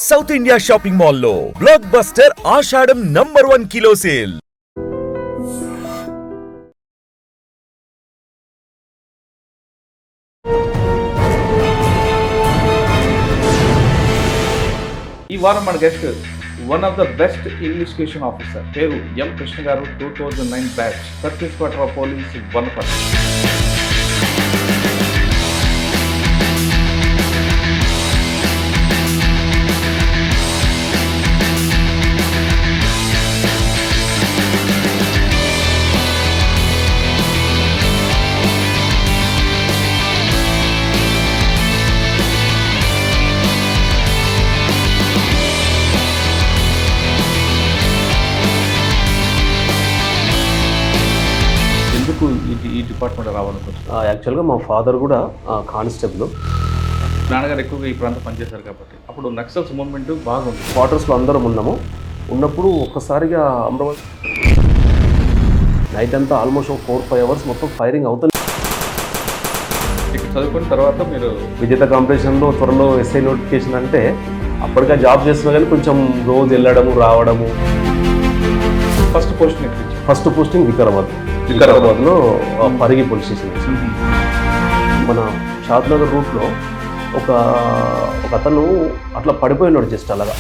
South India shopping మాల్లో block buster ఆషాఢం #1 kilo sale. ఈ వారం మన guest one of the best investigation officer, పేరు ఎం కృష్ణ గారు. 2009 batch, circle inspector of police Wanaparthy. ఎందుకు ఈ డిపార్ట్మెంట్ రావాలనుకుంటున్నారు? యాక్చువల్గా మా ఫాదర్ కూడా కానిస్టేబుల్. నాన్నగారు ఎక్కువగా ఈ ప్రాంతం పనిచేశారు కాబట్టి అప్పుడు నక్సల్స్ మూవ్మెంట్ బాగుంది. క్వార్టర్స్లో అందరం ఉన్నప్పుడు ఒక్కసారిగా అమరావతి నైట్ అంతా ఆల్మోస్ట్ 4-5 అవర్స్ మొత్తం ఫైరింగ్ అవుతుంది. ఇక్కడ చదువుకున్న తర్వాత మీరు విజేత కాంపిటీషన్లో త్వరలో ఎస్ఐ నోటిఫికేషన్ అంటే అప్పటిగా జాబ్ చేస్తున్నా కానీ కొంచెం రోజు వెళ్ళడము రావడము. ఫస్ట్ పోస్టింగ్ వికారాబాద్లో పరిగి పోలీస్ స్టేషన్. మన షాద్నగర్ రూట్లో ఒక అతను అట్లా పడిపోయినాడు జస్ట్ అలాగా.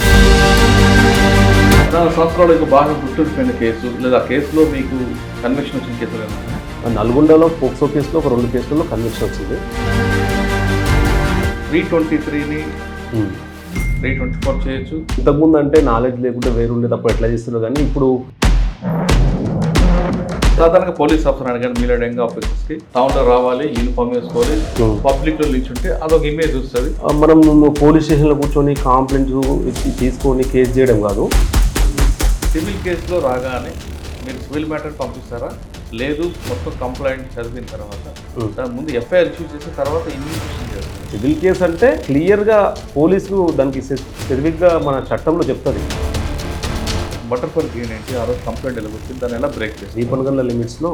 14 సంవత్సరాలకు బాగా గుర్తుండిపోయిన కేసు లేదా కేసులో మీకు కన్విక్షన్ వచ్చిన కేసులు ఏమన్నా? నల్గొండలో పోక్సో కేసులో ఒక 2 కేసులలో కన్విక్షన్ వచ్చింది. 323ని 324 చేయొచ్చు. ఇంతకుముందు అంటే నాలెడ్జ్ లేకుంటే వేరుండే తప్ప ఎట్లా చేస్తున్నారు, కానీ ఇప్పుడు సాధారణంగా పోలీస్ ఆఫీసర్ అనగానే మీలో యంగ్ ఆఫీసర్స్కి టౌన్లో రావాలి, యూనిఫామ్ వేసుకోవాలి, పబ్లిక్లో నిల్చుంటే అదొక ఇమేజ్ వస్తుంది. మనం పోలీస్ స్టేషన్లో కూర్చొని కంప్లైంట్స్ తీసుకొని కేసు చేయడం కాదు. సివిల్ కేసులో రాగానే మీరు సివిల్ మ్యాటర్ పంపిస్తారా, లేదు మొత్తం కంప్లైంట్ చదివిన తర్వాత దాని ముందు ఎఫ్ఐఆర్ ఇష్యూ చేసిన తర్వాత ఇన్వెస్టిగేషన్ చేస్తారు? సివిల్ కేసు అంటే క్లియర్గా పోలీసులు దానికి స్పెసిఫిక్గా మన చట్టంలో చెప్తుంది. బటర్ఫ్లై గెయిన్ ఏంటి, ఆ రోజు కంప్లైంట్ ఎలా వచ్చింది, దాన్ని ఎలా బ్రేక్ చేసి? దీపనగర్ల లిమిట్స్లో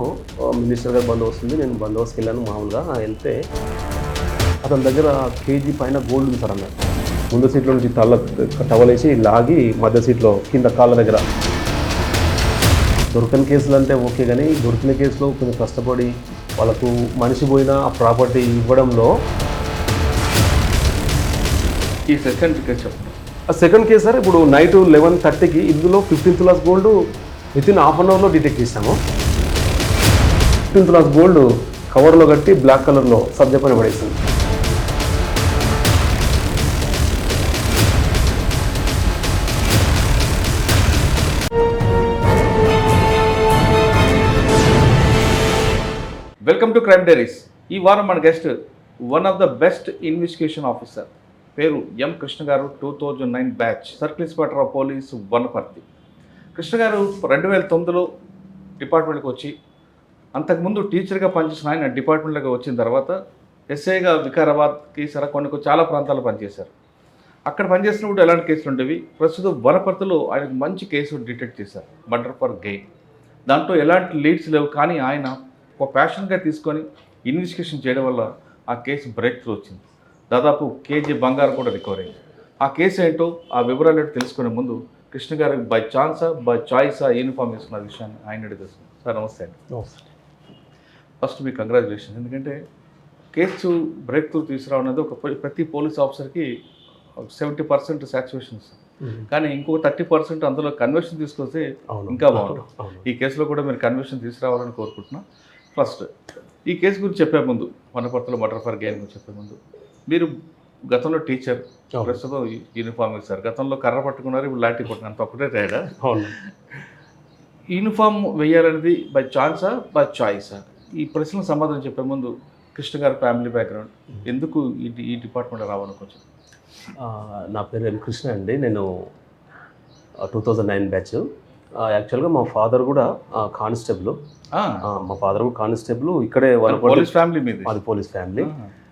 మినిస్టర్ గారు బందోబస్తు ఉంది. నేను బందోబస్తుకి వెళ్ళాను. మామూలుగా వెళ్తే అతని దగ్గర కేజీ పైన గోల్డ్ ఉంది సార్ అన్నారు. ముందు సీట్లో నుంచి టవలేసి లాగి మధ్య సీట్లో కింద కాళ్ళ దగ్గర. దొరకని కేసులు అంటే ఓకే, కానీ దొరికిన కేసులో కొంచెం కష్టపడి వాళ్ళకు మనిషి పోయిన ఆ ప్రాపర్టీ ఇవ్వడంలో. ఈ సెకండ్ కేసు చెప్పండి. సెకండ్ కేసు సార్, ఇప్పుడు నైట్ 11:30కి ఇందులో 15 తులాస్ గోల్డ్ వితిన్ ½ అన్ అవర్లో డిటెక్ట్ చేసాము. 15 తులాస్ గోల్డ్ కవర్లో కట్టి బ్లాక్ కలర్లో సబ్జెక్ట్ పైన పడేసింది. Welcome to crime diaries. ఈ వారం మన guest one of the best investigation officer, పేరు ఎం కృష్ణ గారు. 2009 batch, circle inspector of police Wanaparthy. Krishna గారు 2009లో డిపార్ట్మెంట్కి వచ్చి, అంతకుముందు టీచర్గా పనిచేసిన ఆయన డిపార్ట్మెంట్లోకి వచ్చిన తర్వాత ఎస్ఐగా వికారాబాద్కి కొన్ని చాలా ప్రాంతాల్లో పనిచేశారు. అక్కడ పనిచేసినప్పుడు ఎలాంటి కేసులు ఉండేవి? ప్రస్తుతం వనపర్తిలో ఆయనకు మంచి కేసు డిటెక్ట్ చేశారు, మర్డర్ ఫర్ గెయిన్. దాంట్లో ఎలాంటి లీడ్స్ లేవు, కానీ ఆయన ఒక ప్యాషన్గా తీసుకొని ఇన్వెస్టిగేషన్ చేయడం వల్ల ఆ కేసు బ్రేక్ త్రూ వచ్చింది. దాదాపు కేజీ బంగారు కూడా రికవర్ అయింది. ఆ కేసు ఏంటో, ఆ వివరాలు ఏంటో తెలుసుకునే ముందు కృష్ణ గారు బై ఛాన్సా బై చాయిసా యూనిఫామ్ వేసుకున్న విషయాన్ని ఆయన తెలుస్తుంది. సార్ నమస్తే అండి. ఫస్ట్ మీకు కంగ్రాచులేషన్, ఎందుకంటే కేసు బ్రేక్ త్రూ తీసుకురావడం అనేది ప్రతి పోలీస్ ఆఫీసర్కి 70% సాటిస్ఫాక్షన్స్, కానీ ఇంకొక 30% అందులో కన్వర్షన్ తీసుకొస్తే ఇంకా బాగుంటుంది. ఈ కేసులో కూడా మీరు కన్వర్షన్ తీసుకురావాలని కోరుకుంటున్నాను. ఫస్ట్ ఈ కేసు గురించి చెప్పే ముందు, వనపర్తిలో మర్డర్ ఫర్ గెయిన్ గురించి చెప్పే ముందు, మీరు గతంలో టీచర్, ప్రస్తుతం యూనిఫామ్ వేశారు. గతంలో కర్ర పట్టుకున్నారు, ఇప్పుడు లాఠీ పట్టుకున్నారు, అంత ఒకటే తేడా. యూనిఫామ్ వేయాలనేది బై ఛాన్సా బై చాయిసా? ఈ ప్రశ్నకు సమాధానం చెప్పే ముందు కృష్ణ గారి ఫ్యామిలీ బ్యాక్గ్రౌండ్, ఎందుకు ఈ డిపార్ట్మెంట్ రావాలనుకోవచ్చు? నా పేరు ఎం కృష్ణ అండి. నేను 2009 బ్యాచ్. యాక్చువల్గా మా ఫాదర్ కూడా కానిస్టేబుల్. మా ఫాదర్ కూడా కానిస్టేబుల్. ఇక్కడే పోలీస్ ఫ్యామిలీ మీద, అది పోలీస్ ఫ్యామిలీ.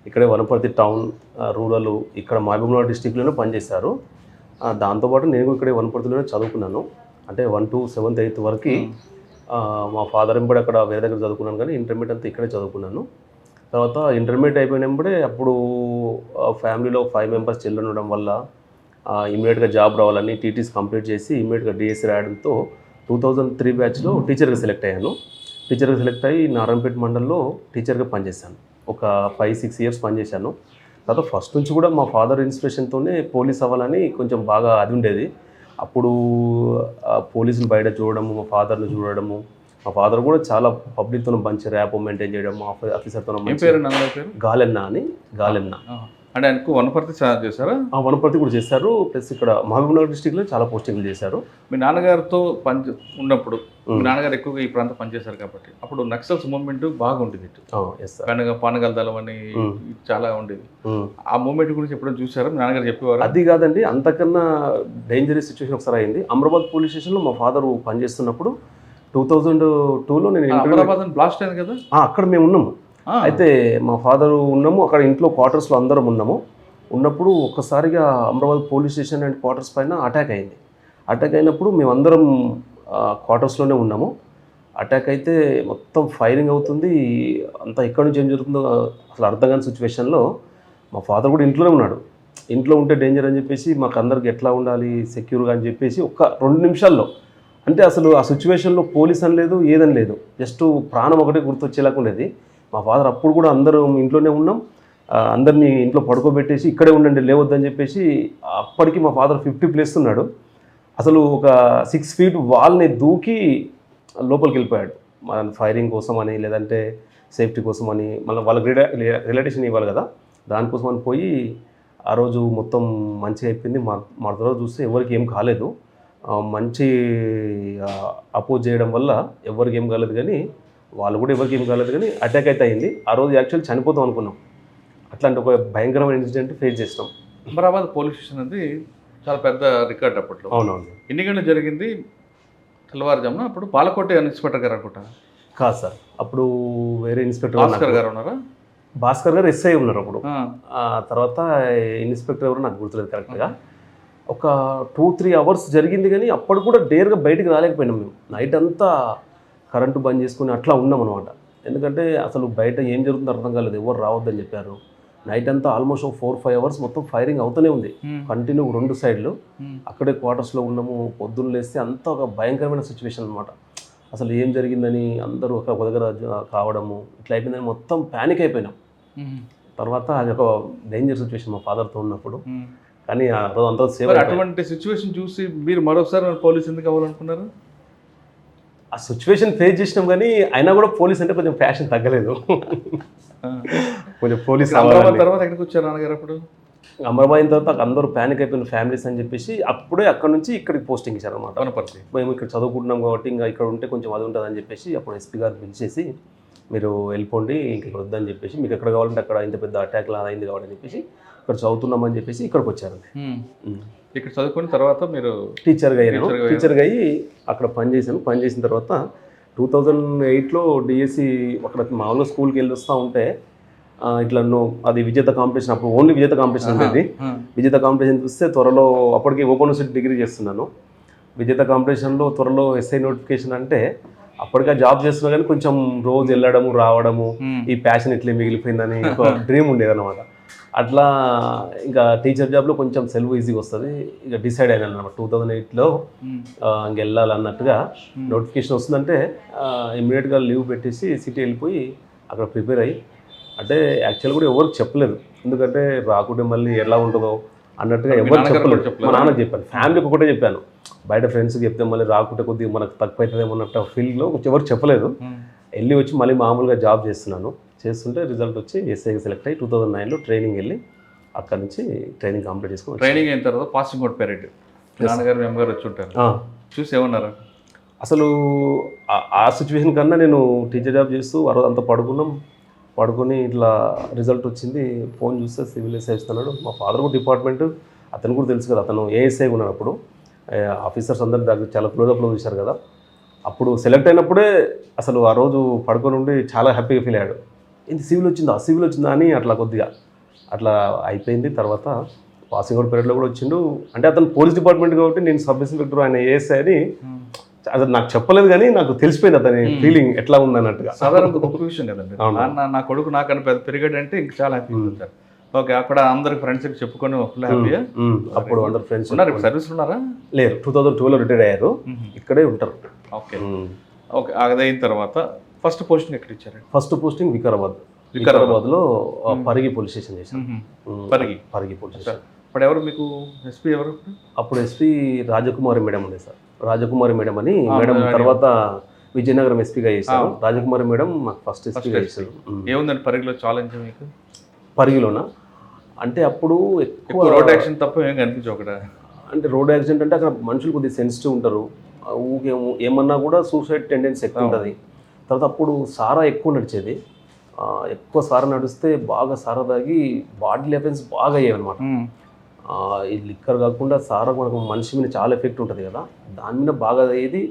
ఇక్కడే వనపర్తి టౌన్, రూరల్, ఇక్కడ మహబూబ్నగర్ డిస్టిక్లోనే పనిచేశారు. దాంతోపాటు నేను ఇక్కడే వనపర్తిలోనే చదువుకున్నాను. అంటే 1 to 7th 8th వరకు మా ఫాదర్ ఎంబడి అక్కడ వేరే దగ్గర చదువుకున్నాను, కానీ ఇంటర్మీడియట్ అంతా ఇక్కడే చదువుకున్నాను. తర్వాత ఇంటర్మీడియట్ అయిపోయినప్పుడే అప్పుడు ఫ్యామిలీలో 5 మెంబర్స్ చిల్డ్రన్ ఉండడం వల్ల ఇమీడియట్గా జాబ్ రావాలని టీటీస్ కంప్లీట్ చేసి ఇమీడియట్గా డిఎస్సి రాయడంతో 2003 బ్యాచ్లో టీచర్గా సెలెక్ట్ అయ్యాను. టీచర్గా సెలెక్ట్ అయ్యి నారాయణపేట మండలంలో టీచర్గా పనిచేశాను. ఒక 5-6 ఇయర్స్ పనిచేశాను. తర్వాత ఫస్ట్ నుంచి కూడా మా ఫాదర్ ఇన్స్పిరేషన్తోనే పోలీస్ అవ్వాలని కొంచెం బాగా అది ఉండేది. అప్పుడు పోలీసులు బయట చూడడము, మా ఫాదర్ని చూడడము, మా ఫాదర్ కూడా చాలా పబ్లిక్తో మంచి ర్యాప్ మెయింటైన్ చేయడం, ఆఫీసర్తో గాలెన్న అంటే ఆయనకు వనపర్తి చేశారా? వనపర్తి కూడా చేశారు. ప్లస్ ఇక్కడ మహబూబ్నగర్ డిస్టిక్లో చాలా పోస్టింగ్లు చేశారు. మీ నాన్నగారితో ఉన్నప్పుడు మీ నాన్నగారు ఎక్కువగా ఈ ప్రాంతం పనిచేశారు కాబట్టి అప్పుడు నక్సల్స్ మూవ్మెంట్ బాగుండేది. పానగల్ దళం అని చాలా ఉండేది. ఆ మూవ్మెంట్ గురించి ఎప్పుడైనా చూసారా? మీ నాన్నగారు చెప్పేవారు? అది కాదండి, అంతకన్నా డేంజరస్ సిచ్యువేషన్ ఒకసారి అయింది. అమరాబాద్ పోలీస్ స్టేషన్లో మా ఫాదర్ పనిచేస్తున్నప్పుడు 2002లో నేను అమరాబాద్ బ్లాస్ట్ అయింది కదా, అక్కడ మేము ఉన్నాము. అయితే మా ఫాదర్ ఉన్నాము అక్కడ, ఇంట్లో క్వార్టర్స్లో అందరం ఉన్నప్పుడు ఒక్కసారిగా Amrabad police station and quarters పైన అటాక్ అయింది. అటాక్ అయినప్పుడు మేమందరం క్వార్టర్స్లోనే ఉన్నాము. అటాక్ అయితే మొత్తం ఫైరింగ్ అవుతుంది. అంతా ఎక్కడి నుంచి ఏం జరుగుతుందో అసలు అర్థం కాని సిచ్యువేషన్లో మా ఫాదర్ కూడా ఇంట్లోనే ఉన్నాడు. ఇంట్లో ఉంటే డేంజర్ అని చెప్పేసి మాకు అందరికి ఎట్లా ఉండాలి సెక్యూర్గా అని చెప్పేసి ఒక 2 నిమిషాల్లో, అంటే అసలు ఆ సిచ్యువేషన్లో పోలీస్ అని లేదు ఏదని లేదు, జస్ట్ ప్రాణం ఒకటే గుర్తొచ్చేలాగా ఉండేది. మా ఫాదర్ అప్పుడు కూడా అందరం ఇంట్లోనే ఉన్నాం, అందరినీ ఇంట్లో పడుకోబెట్టేసి ఇక్కడే ఉండండి లేవద్దని చెప్పేసి, అప్పటికి మా ఫాదర్ 50 ప్లస్ ఉన్నాడు. అసలు ఒక 6 ఫీట్ వాల్ని దూకి లోపలికి వెళ్ళిపోయాడు. మన ఫైరింగ్ కోసం అని, లేదంటే సేఫ్టీ కోసం అని, మళ్ళీ వాళ్ళకి రిలేటేషన్ ఇవ్వాలి కదా, దానికోసం అని పోయి ఆ రోజు మొత్తం మంచిగా అయిపోయింది. మా తర్వాత చూస్తే ఎవరికి ఏం కాలేదు. మంచి అపోజ్ చేయడం వల్ల ఎవరికి ఏం కాలేదు, కానీ వాళ్ళు కూడా ఎవరికి ఏం కాలేదు, కానీ అటాక్ అయితే అయింది. ఆ రోజు యాక్చువల్లీ చనిపోతాం అనుకున్నాం. అట్లాంటి ఒక భయంకరమైన ఇన్సిడెంట్ ఫేస్ చేస్తాం. అమరాబాద్ పోలీస్ స్టేషన్ అనేది చాలా పెద్ద రికార్డ్ అప్పట్లో. అవునవును. ఎన్ని గంటలు జరిగింది? తెల్లవారుజామున. అప్పుడు పాలకోట ఇన్స్పెక్టర్ గారు అనుకుంటా. కాదు సార్, అప్పుడు వేరే ఇన్స్పెక్టర్ భాస్కర్ గారు ఉన్నారా? భాస్కర్ గారు ఎస్ఐ ఉన్నారు అప్పుడు. తర్వాత ఇన్స్పెక్టర్ ఎవరు నాకు గుర్తులేదు కరెక్ట్గా. ఒక 2-3 అవర్స్ జరిగింది, కానీ అప్పుడు కూడా డేర్గా బయటికి రాలేకపోయినాం మేము. నైట్ అంతా కరెంటు బంద్ చేసుకుని అట్లా ఉన్నాం అనమాట. ఎందుకంటే అసలు బయట ఏం జరుగుతుందో అర్థం కాలేదు, ఎవరు రావద్దని చెప్పారు. నైట్ అంతా ఆల్మోస్ట్ 4-5 అవర్స్ మొత్తం ఫైరింగ్ అవుతూనే ఉంది కంటిన్యూ 2 సైడ్లు. అక్కడే క్వార్టర్స్లో ఉన్నాము. పొద్దున్న లేస్తే అంతా ఒక భయంకరమైన సిచ్యువేషన్ అనమాట. అసలు ఏం జరిగిందని అందరూ ఒక దగ్గర కావడము ఇట్లా అయిపోయిందని మొత్తం ప్యానిక్ అయిపోయినాం. తర్వాత అది ఒక డేంజర్ సిచ్యువేషన్ మా ఫాదర్తో ఉన్నప్పుడు. కానీ ఆ రోజు అంతా సేవ్. అటువంటి సిచ్యువేషన్ చూసి మీరు మరొకసారి పోలీస్ ఎందుకు అవ్వాలనుకున్నారు? ఆ సిచ్యువేషన్ ఫేస్ చేసినాం, కానీ అయినా కూడా పోలీస్ అంటే కొంచెం ఫ్యాషన్ తగ్గలేదు. కొంచెం పోలీస్ తర్వాత ఎక్కడికి వచ్చారు నాన్నగారు? అప్పుడు అమరాబాద్ తర్వాత అందరూ ప్యానిక్ అయిపోయిన ఫ్యామిలీస్ అని చెప్పేసి అప్పుడే అక్కడ నుంచి ఇక్కడికి పోస్టింగ్ ఇచ్చారు అనమాట. మేము ఇక్కడ చదువుకుంటున్నాం కాబట్టి ఇంకా ఇక్కడ ఉంటే కొంచెం అది ఉంటుంది అని చెప్పేసి అప్పుడు ఎస్పీ గారు పిలిచేసి, మీరు వెళ్ళిపోండి ఇంక ఇక్కడ వద్దని చెప్పేసి, మీకు ఎక్కడ కావాలంటే అక్కడ ఇంత పెద్ద అటాక్ లా అయింది కాబట్టి అని చెప్పేసి ఇక్కడ చదువుతున్నామని చెప్పేసి ఇక్కడికి వచ్చారండి. ఇక్కడ చదువుకున్న తర్వాత మీరు టీచర్గా అయ్యి అక్కడ పనిచేసిన తర్వాత 2008లో డిఎస్సి అక్కడ మామూలుగా స్కూల్కి వెళ్ళి వస్తూ ఉంటే ఇట్లా అది విజేత కాంపిటీషన్, అప్పుడు ఓన్లీ విజేత కాంపిటీషన్ ఉండేది. విజేత కాంపిటీషన్ చూస్తే త్వరలో అప్పటికి ఓపెన్ యూనివర్సిటీ డిగ్రీ చేస్తున్నాను. విజేత కాంపిటీషన్లో త్వరలో ఎస్ఐ నోటిఫికేషన్ అంటే అప్పటికే జాబ్ చేస్తున్నా కానీ కొంచెం రోజు వెళ్ళడము రావడము, ఈ ప్యాషన్ ఇట్లే మిగిలిపోయిందని ఒక డ్రీమ్ ఉండేది అనమాట. అట్లా ఇంకా టీచర్ జాబ్లో కొంచెం సెలవు ఈజీగా వస్తుంది, ఇక డిసైడ్ అయినా అనమాట. 2008లో ఇంక వెళ్ళాలన్నట్టుగా నోటిఫికేషన్ వస్తుందంటే ఇమ్మీడియట్గా లీవ్ పెట్టేసి సిటీ వెళ్ళిపోయి అక్కడ ప్రిపేర్ అయ్యి, అంటే యాక్చువల్ కూడా ఎవరికి చెప్పలేదు, ఎందుకంటే రాకుంటే మళ్ళీ ఎలా ఉంటుందో అన్నట్టుగా ఎవరు చెప్పలేదు. మా నాన్నకి చెప్పాను, ఫ్యామిలీకి ఒకటే చెప్పాను, బయట ఫ్రెండ్స్కి చెప్తే మళ్ళీ రాకుంటే కొద్దిగా మనకు తక్కువ అవుతుందేమో అన్నట్టు ఫీల్డ్లో ఎవరు చెప్పలేదు. వెళ్ళి వచ్చి మళ్ళీ మామూలుగా జాబ్ చేస్తుంటే రిజల్ట్ వచ్చి ఎస్ఐకి సెలెక్ట్ అయ్యి 2009లో ట్రైనింగ్ వెళ్ళి అక్కడ నుంచి ట్రైనింగ్ కంప్లీట్ చేసుకుని ట్రైనింగ్ అయిన తర్వాత పాసింగ్ అవుట్ పీరియడ్ నాన్నగారు మేమగారు వచ్చి ఉంటారు, చూసి ఏమన్నారు? అసలు ఆ సిచ్యువేషన్ కన్నా నేను టీచర్ జాబ్ చేస్తూ ఆ రోజు అంతా పడుకొని ఇట్లా రిజల్ట్ వచ్చింది, ఫోన్ చూస్తే సివిల్ ఎస్ఐ ఇస్తున్నాడు. మా ఫాదర్ కూడా డిపార్ట్మెంట్ అతను కూడా తెలుసు కదా, అతను ఏఎస్ఐ ఉన్నాడు. అప్పుడు ఆఫీసర్స్ అందరు దగ్గర చాలా క్లోజ్అప్లో చూశారు కదా. అప్పుడు సెలెక్ట్ అయినప్పుడే అసలు ఆ రోజు పడుకొని ఉండి చాలా హ్యాపీగా ఫీల్ అయ్యాడు. ఇది సివిల్ వచ్చిందా అని అట్లా కొద్దిగా అట్లా అయిపోయింది. తర్వాత పాసింగ్ అవుట్ పీరియడ్లో కూడా వచ్చిండు. అంటే అతను పోలీస్ డిపార్ట్మెంట్ కాబట్టి నేను సబ్ ఇన్స్పెక్టర్ ఆయన ఏఎస్ఐ అని అది నాకు చెప్పలేదు, కానీ నాకు తెలిసిపోయింది అతని ఫీలింగ్ ఎట్లా ఉందన్నట్టుగా. సాధారణ గొప్ప విషయం కదండి, నా కొడుకు నాకన్నా పెరిగాడు అంటే ఇంక చాలా హ్యాపీ ఉంటారు. ఓకే, అక్కడ అందరికి ఫ్రెండ్స్కి చెప్పుకొని ఫుల్ హ్యాపీయా? అప్పుడు అందరు ఫ్రెండ్స్ ఉన్నారు, ఇప్పుడు సర్వీస్ ఉన్నారా? లేరు, 2012లో రిటైర్ అయ్యారు, ఇక్కడే ఉంటారు. ఓకే ఓకే, అది అయిన తర్వాత ఫస్ట్ పోస్టింగ్ ఎక్కడ ఇచ్చారు? ఫస్ట్ పోస్టింగ్ వికారాబాద్లో పరిగి పోలీస్ స్టేషన్ చేశాను. Parigi police station. ఇప్పుడు ఎవరు మీకు ఎస్పీ ఎవరు? అప్పుడు ఎస్పీ రాజకుమారి మేడం ఉండే సార్, రాజకుమారి మేడం అని మేడం తర్వాత విజయనగరం ఎస్పీగా చేశారు. రాజకుమారి మేడం మాకు ఫస్ట్ ఎస్పీగా చేశారు. ఏముందండి పరిగిలో ఛాలెంజ్ మీకు? పరిగిలోనా అంటే అప్పుడు ఎక్కువ రోడ్ యాక్షన్ తప్ప ఏం కనిపించవు అక్కడ. అంటే రోడ్ యాక్సిడెంట్ అంటే అక్కడ మనుషులు కొద్దిగా సెన్సిటివ్ ఉంటారు, ఊకే ఏమన్నా కూడా సూసైడ్ టెండెన్సీ ఎక్కువ ఉంటుంది. తర్వాత అప్పుడు సారా ఎక్కువ నడిచేది, ఎక్కువ సారా నడిస్తే బాగా సారా తాగి బాడీ ఎఫెన్స్ బాగా అయ్యాయి అనమాట. ఈ లిక్కర్ కాకుండా సారా మనకు మనిషి మీద చాలా ఎఫెక్ట్ ఉంటుంది కదా, దాని మీద బాగా అయ్యేది,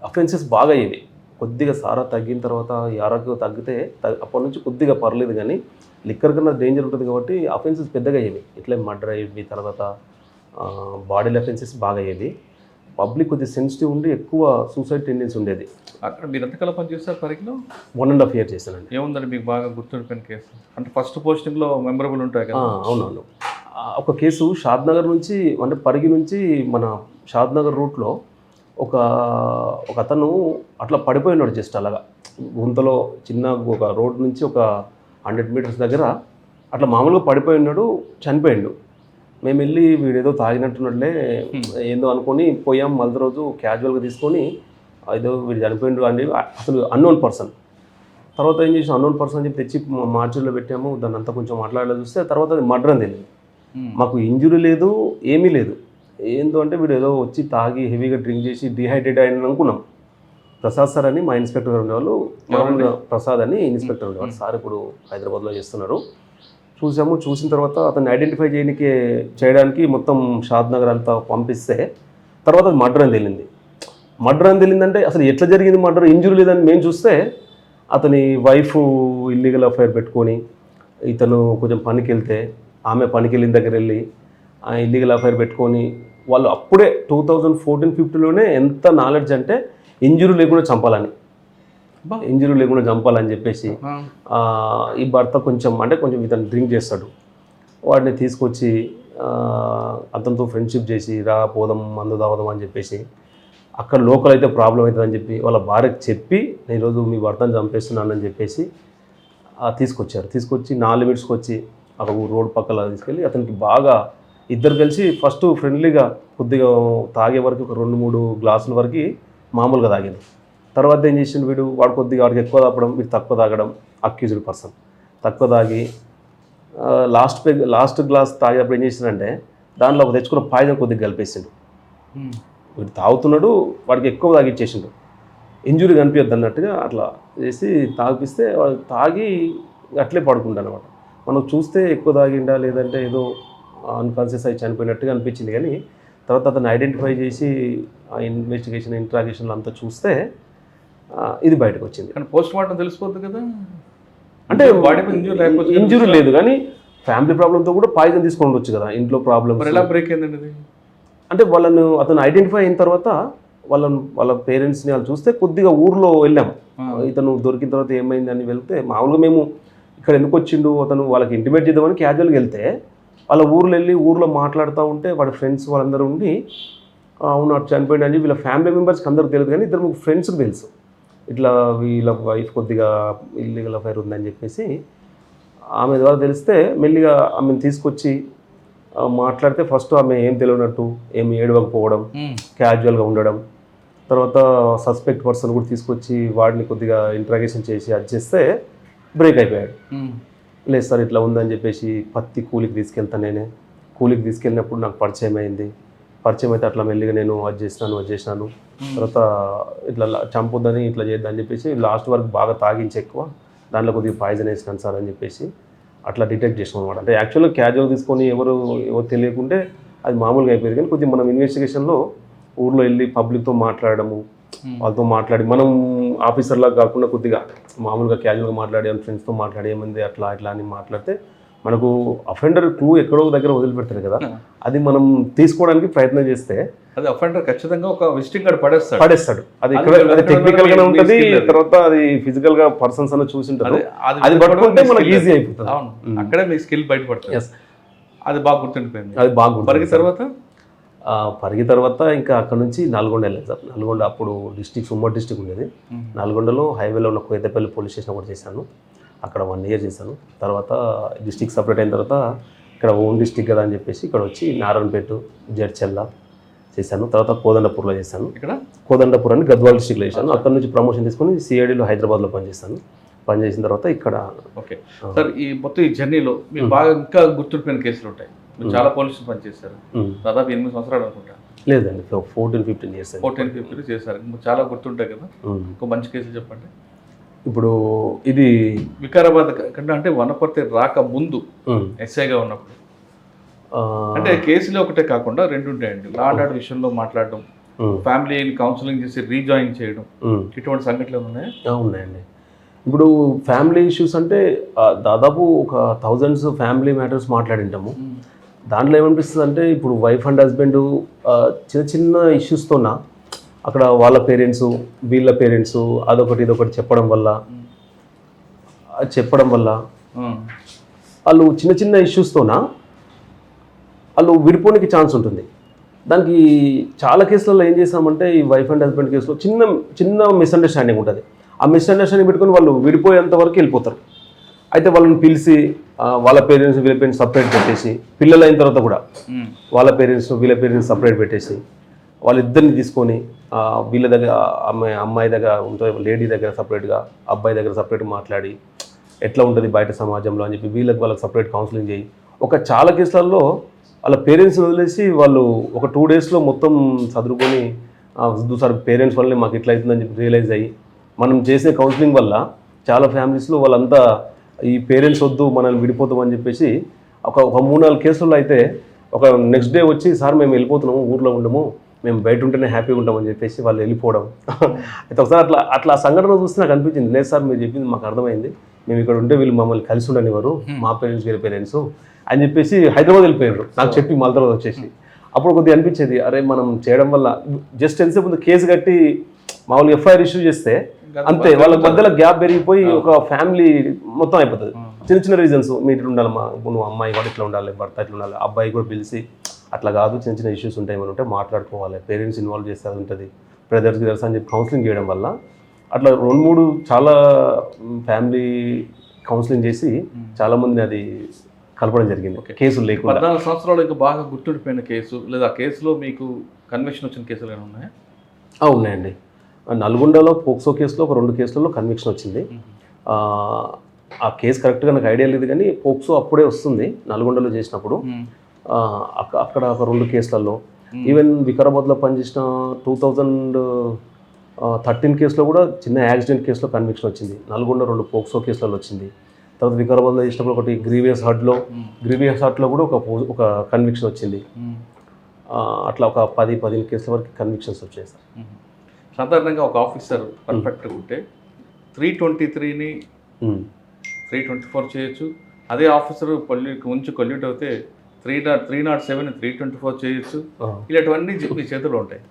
అఫెన్సెస్ బాగా అయ్యేవి. కొద్దిగా సారా తగ్గిన తర్వాత యారకు తగ్గితే అప్పటి నుంచి కొద్దిగా పర్లేదు, కానీ లిక్కర్ కన్నా డేంజర్ ఉంటుంది కాబట్టి అఫెన్సెస్ పెద్దగా అయ్యేవి. ఇట్లా మర్డర్ అయ్యేవి, తర్వాత బాడీ అఫెన్సెస్ బాగా అయ్యేది. పబ్లిక్ కొద్దిగా సెన్సిటివ్ ఉండి ఎక్కువ సూసైడ్ టెండెన్సీ ఉండేది. అక్కడ మీరు ఎంతకాలం పనిచేస్తారు పరిగిలో? 1.5 years చేశానండి. ఏముందండి మీకు బాగా గుర్తుండిపోయిన కేసు? అంటే ఫస్ట్ పోస్టింగ్లో మెమరబుల్ ఉంటాయి కదా? అవునవును, ఒక కేసు షాద్నగర్ నుంచి, అంటే పరిగి నుంచి మన షాద్నగర్ రూట్లో ఒక అతను అట్లా పడిపోయినాడు, జస్ట్ అలాగా గుంతలో చిన్న ఒక రోడ్ నుంచి ఒక 100 meters దగ్గర అట్లా మామూలుగా పడిపోయి ఉన్నాడు, చనిపోయిండు. మేము వెళ్ళి వీడేదో తాగినట్టున్నట్లే ఏందో అనుకొని పోయాం. మళ్ళీ రోజు క్యాజువల్గా తీసుకొని ఏదో వీడు చనిపోయిండు అని, అసలు అన్నోన్ పర్సన్. తర్వాత ఏం చేసాం, అన్నోన్ పర్సన్ అని చెప్పి తెచ్చి మార్చులో పెట్టాము, దాన్ని అంతా కొంచెం మాట్లాడాలి చూస్తే తర్వాత అది మర్డర్ అని తెలియదు. మాకు ఇంజురీ లేదు, ఏమీ లేదు. ఏందో అంటే వీడు ఏదో వచ్చి తాగి హెవీగా డ్రింక్ చేసి డిహైడ్రేట్ అయిన అనుకున్నాం. ప్రసాద్ సార్ అని మా ఇన్స్పెక్టర్ ఉండేవాళ్ళు, మామూలుగా ప్రసాద్ అని ఇన్స్పెక్టర్ ఉండేవాళ్ళు, సార్ ఇప్పుడు హైదరాబాద్లో చేస్తున్నారు. చూసాము, చూసిన తర్వాత అతన్ని ఐడెంటిఫై చేయడానికి మొత్తం షాద్నగర్ అంతా పంపిస్తే తర్వాత అది మర్డర్ అని తెలియంది. మర్డర్ అని తెలియదంటే అసలు ఎట్లా జరిగింది మర్డర్, ఇంజురీ లేదని మేము చూస్తే అతని వైఫ్ ఇల్లీగల్ అఫైర్ పెట్టుకొని ఇతను కొంచెం పనికి వెళ్తే ఆమె పనికి వెళ్ళిన దగ్గర వెళ్ళి ఇల్లీగల్ అఫైర్ పెట్టుకొని వాళ్ళు అప్పుడే 2014-15లోనే ఎంత నాలెడ్జ్ అంటే ఇంజురీ లేకుండా చంపాలని, ఇంజురీ లేకుండా చంపాలని చెప్పేసి ఈ భర్త కొంచెం ఇతను డ్రింక్ చేస్తాడు, వాడిని తీసుకొచ్చి అతనితో ఫ్రెండ్షిప్ చేసి రా పోదాం మందు తాగుదాం అని చెప్పేసి, అక్కడ లోకల్ అయితే ప్రాబ్లం అవుతుందని చెప్పి వాళ్ళ భార్యకు చెప్పి నేను ఈరోజు మీ భర్తను చంపేస్తున్నానని చెప్పేసి తీసుకొచ్చి 4 minutes వచ్చి అక్కడ రోడ్ పక్కల తీసుకెళ్ళి అతనికి బాగా ఇద్దరు కలిసి ఫస్ట్ ఫ్రెండ్లీగా కొద్దిగా తాగే వరకు ఒక 2-3 గ్లాసుల వరకు మామూలుగా తాగాను. తర్వాత ఏం చేసిండు వాడు కొద్దిగా వాడికి ఎక్కువ తాగడం, వీడు తక్కువ తాగడం, అక్యూజ్డ్ పర్సన్ తక్కువ తాగి లాస్ట్ గ్లాస్ తాగేటప్పుడు ఏం చేసిందంటే దాంట్లో తెచ్చుకున్న పాయిజన్ కొద్దిగా కలిపేసిండు. వీడు తాగుతున్నాడు, వాడికి ఎక్కువ తాగిచ్చేసిండు, ఇంజురీ కనిపించద్దు అన్నట్టుగా అట్లా చేసి తాగిపిస్తే వాడు తాగి అట్లే పడుకుంటాడు అనమాట. మనం చూస్తే ఎక్కువ తాగిండా లేదంటే ఏదో అన్కాన్షియస్ అయి చనిపోయినట్టుగా అనిపించింది, కానీ తర్వాత అతను ఐడెంటిఫై చేసి ఆ ఇన్వెస్టిగేషన్ ఇంట్రాగేషన్లు అంతా చూస్తే ఇది బయటకు వచ్చింది. కానీ పోస్ట్ మార్టం తెలిసిపోద్ది కదా, అంటే ఇంజురీ లేదు కానీ ఫ్యామిలీ ప్రాబ్లంతో కూడా పాయిజన్ తీసుకొని ఉండొచ్చు కదా, ఇంట్లో ప్రాబ్లమ్. ఎలా బ్రేక్ అయిందండి? అంటే అతను ఐడెంటిఫై అయిన తర్వాత వాళ్ళ పేరెంట్స్ని వాళ్ళు చూస్తే కొద్దిగా ఊర్లో వెళ్ళాం. ఇతను దొరికిన తర్వాత ఏమైందని వెళ్తే మామూలుగా మేము ఇక్కడ ఎందుకు వచ్చిండు అతను వాళ్ళకి ఇంటిమేట్ చేద్దామని క్యాజువల్గా వెళ్తే వాళ్ళ ఊర్లో మాట్లాడుతూ ఉంటే వాడి ఫ్రెండ్స్ వాళ్ళందరూ ఉండి అవును అటు చనిపోయింది అని వీళ్ళ ఫ్యామిలీ మెంబర్స్కి అందరికి తెలియదు, కానీ 2-3 ఫ్రెండ్స్కి తెలుసు ఇట్లా వీళ్ళ వైఫ్ కొద్దిగా ఇల్లీగల్ అఫైర్ ఉందని చెప్పేసి. ఆమె ద్వారా తెలిస్తే మెల్లిగా ఆమెను తీసుకొచ్చి మాట్లాడితే ఫస్ట్ ఆమె ఏం తెలియనట్టు ఏమి ఏడవకపోవడం, క్యాజువల్గా ఉండడం, తర్వాత సస్పెక్ట్ పర్సన్ కూడా తీసుకొచ్చి వాడిని కొద్దిగా ఇంట్రాగేషన్ చేసి అది చేస్తే బ్రేక్ అయిపోయాడు. లేదు సార్ ఇట్లా ఉందని చెప్పేసి పత్తి కూలికి తీసుకెళ్తాను, నేనే కూలికి తీసుకెళ్ళినప్పుడు నాకు పరిచయం అయితే అట్లా మెల్లిగా నేను అది చేసినాను తర్వాత ఇట్లా చంపొద్దని ఇట్లా చేద్దని చెప్పేసి లాస్ట్ వరకు బాగా తాగించి ఎక్కువ దాంట్లో కొద్దిగా పాయిజన్ వేసినాను సార్ అని చెప్పేసి అట్లా డిటెక్ట్ చేసాం అనమాట. అంటే యాక్చువల్గా క్యాజువల్ తీసుకొని ఎవరు తెలియకుంటే అది మామూలుగా అయిపోయింది, కానీ కొద్దిగా మనం ఇన్వెస్టిగేషన్లో ఊర్లో వెళ్ళి పబ్లిక్తో మాట్లాడము, వాళ్ళతో మాట్లాడి మనం ఆఫీసర్లాగా కాకుండా కొద్దిగా మామూలుగా క్యాజువల్గా మాట్లాడి ఫ్రెండ్స్తో మాట్లాడి ఏమైంది అట్లా అని మాట్లాడితే మనకు అఫెండర్ క్లూ ఎక్కడో దగ్గర వదిలిపెడతారు కదా, అది మనం తీసుకోవడానికి ప్రయత్నం చేస్తే అది అఫెండర్ ఖచ్చితంగా ఒక విజిటింగ్ కార్డ్ పడేస్తాడు. అది ఇక్కడ అది టెక్నికల్ గానే ఉంటుంది, తర్వాత అది ఫిజికల్ గా పర్సన్స్ అన్న చూసి ఉంటారు, అది పట్టుకుంటే మనకి ఈజీ అయిపోతుంది. అవును, అక్కడే మీ స్కిల్ బయటపడుతుంది. అది బాగా గుర్తుండిపోయింది. అది బాగా పరిగి తర్వాత ఇంకా అక్కడ నుంచి నల్గొండ వెళ్ళాను సార్. నల్గొండ అప్పుడు ఉమ్మడి డిస్టిక్ ఉండేది. నల్గొండలో హైవేలో ఉన్న కోయతపల్లి పోలీస్ స్టేషన్ కూడా చేశాను. అక్కడ 1 year చేశాను. తర్వాత డిస్టిక్ సపరేట్ అయిన తర్వాత ఇక్కడ ఓన్ డిస్టిక్ కదా అని చెప్పేసి ఇక్కడ వచ్చి నారాయణపేట, జడ్చెల్ల చేశాను. తర్వాత కోదండపూర్లో చేశాను. ఇక్కడ కోదండపూర్ అని గద్వాల్ డిస్టిక్లో చేశాను. అక్కడ నుంచి ప్రమోషన్ తీసుకొని సిఐడిలో హైదరాబాద్లో పనిచేసిన తర్వాత ఇక్కడ. ఓకే సార్, ఈ మొత్తం ఈ జర్నీలో మీకు బాగా ఇంకా గుర్తుండిపోయిన కేసులు ఉంటాయి. మీరు చాలా పోలీసులు పనిచేశారు, దాదాపు 8 సంవత్సరాలు అనుకుంటా. లేదండి, 14-15 years. 14-15 చేశారు. చాలా గుర్తుంటాయి కదా, ఇంకో మంచి కేసులు చెప్పండి. ఇప్పుడు ఇది వికారాబాద్ కంటే అంటే వనపర్తి రాక ముందు ఎస్ఐగా ఉన్నప్పుడు, అంటే కేసులు ఒకటే కాకుండా 2 ఉంటాయండి. లా అండ్ ఆర్డర్ విషయంలో మాట్లాడడం, ఫ్యామిలీ కౌన్సిలింగ్ చేసి రీజాయిన్ చేయడం, ఇటువంటి సంఘటనలు ఉన్నాయా? ఉన్నాయండి. ఇప్పుడు ఫ్యామిలీ ఇష్యూస్ అంటే దాదాపు ఒక thousands ఫ్యామిలీ మ్యాటర్స్ మాట్లాడింటాము. దాంట్లో ఏమనిపిస్తుంది అంటే ఇప్పుడు వైఫ్ అండ్ హస్బెండ్ చిన్న ఇష్యూస్తోన అక్కడ వాళ్ళ పేరెంట్స్ వీళ్ళ పేరెంట్స్ అదొకటి ఇదొకటి చెప్పడం వల్ల వాళ్ళు చిన్న ఇష్యూస్తోన వాళ్ళు విడిపోనికి ఛాన్స్ ఉంటుంది. దానికి చాలా కేసులలో ఏం చేస్తామంటే ఈ వైఫ్ అండ్ హస్బెండ్ కేసులో చిన్న మిస్అండర్స్టాండింగ్ ఉంటుంది. ఆ మిస్అండర్స్టాండింగ్ పెట్టుకొని వాళ్ళు విడిపోయేంత వరకు వెళ్ళిపోతారు. అయితే వాళ్ళని పిలిచి వాళ్ళ పేరెంట్స్ వీళ్ళ పేరెంట్స్ సపరేట్ పెట్టేసి, పిల్లలు అయిన తర్వాత కూడా వాళ్ళ పేరెంట్స్ వీళ్ళ పేరెంట్స్ సపరేట్ పెట్టేసి వాళ్ళిద్దరిని తీసుకొని వీళ్ళ దగ్గర అమ్మాయి దగ్గర ఉంటుంది, లేడీ దగ్గర సపరేట్గా, అబ్బాయి దగ్గర సపరేట్గా మాట్లాడి ఎట్లా ఉంటుంది బయట సమాజంలో అని చెప్పి వాళ్ళకి సపరేట్ కౌన్సిలింగ్ చేయి. చాలా కేసులలో వాళ్ళ పేరెంట్స్ వదిలేసి వాళ్ళు ఒక 2 daysలో మొత్తం చదువుకొని సార్ పేరెంట్స్ వల్లనే మాకు ఇట్లా అవుతుందని చెప్పి రియలైజ్ అయ్యి మనం చేసే కౌన్సిలింగ్ వల్ల చాలా ఫ్యామిలీస్లో వాళ్ళంతా ఈ పేరెంట్స్ వద్దు మనల్ని విడిపోతామని చెప్పేసి ఒక 3-4 కేసుల్లో అయితే ఒక నెక్స్ట్ డే వచ్చి సార్ మేము వెళ్ళిపోతున్నాము, ఊర్లో ఉండము, మేము బయట ఉంటేనే హ్యాపీగా ఉంటామని చెప్పేసి వాళ్ళు వెళ్ళిపోవడం. అయితే ఒకసారి అట్లా సంఘటన చూస్తే నాకు అనిపించింది, లేదు సార్ మీరు చెప్పింది మాకు అర్థమైంది, మేము ఇక్కడ ఉంటే వీళ్ళు మమ్మల్ని కలిసి ఉండనివారు, మా పేరెంట్స్ వీళ్ళ పేరెంట్స్ అని చెప్పేసి హైదరాబాద్ వెళ్ళిపోయారు నాకు చెప్పి మళ్ళీ తర్వాత వచ్చేసి. అప్పుడు కొద్దిగా అనిపించేది, అరే మనం చేయడం వల్ల జస్ట్ ఎంతసేపు ముందు కేసు కట్టి మామూలుగా FIR ఇష్యూ చేస్తే అంతే, వాళ్ళ మధ్యలో గ్యాప్ పెరిగిపోయి ఒక ఫ్యామిలీ మొత్తం అయిపోతుంది. చిన్న రీజన్స్, మీరు ఇట్లా ఉండాలమ్మా, నువ్వు అమ్మాయి కూడా ఇట్లా ఉండాలి, భర్త ఇట్లా ఉండాలి, అబ్బాయి కూడా పిలిచి అట్లా కాదు చిన్న ఇష్యూస్ ఉంటాయి మనం ఉంటే మాట్లాడుకోవాలి, పేరెంట్స్ ఇన్వాల్వ్ చేస్తే అది ఉంటుంది, బ్రదర్స్ అని చెప్పి కౌన్సిలింగ్ చేయడం వల్ల అట్లా 2-3 చాలా ఫ్యామిలీ కౌన్సిలింగ్ చేసి చాలామందిని అది కలపడం జరిగింది. కేసులు లేకుండా 14 సంవత్సరాలు ఇంకా బాగా గుర్తుండిపోయిన కేసు లేదా కేసులో మీకు కన్విక్షన్ వచ్చిన కేసులు ఏమైనా ఉన్నాయా? ఉన్నాయండి. నల్గొండలో పోక్సో కేసులో ఒక 2 కేసులలో కన్విక్షన్ వచ్చింది. ఆ కేసు కరెక్ట్గా నాకు ఐడియా లేదు, కానీ పోక్సో అప్పుడే వస్తుంది నల్గొండలో చేసినప్పుడు. అక్కడ ఒక 2 కేసులలో, ఈవెన్ వికారాబాద్లో పనిచేసిన 2013 కేసులో కూడా చిన్న యాక్సిడెంట్ కేసులో కన్విక్షన్ వచ్చింది. నల్గొండ 2 పోక్సో కేసులలో వచ్చింది. తర్వాత వికారాబాద్లో చేసినప్పుడు ఒకటి గ్రీవియస్ హార్ట్లో కూడా ఒక కన్విక్షన్ వచ్చింది. అట్లా ఒక 10-15 కేసుల వరకు కన్విక్షన్స్ వచ్చాయి సార్. సాధారణంగా ఒక ఆఫీసర్ పర్ఫెక్ట్గా ఉంటే 323ని 324 చేయొచ్చు. అదే ఆఫీసర్ కొల్యూట్ అవుతే 307ని 324 చేయొచ్చు. ఇలాంటివన్నీ మీ చేతిలో ఉంటాయి.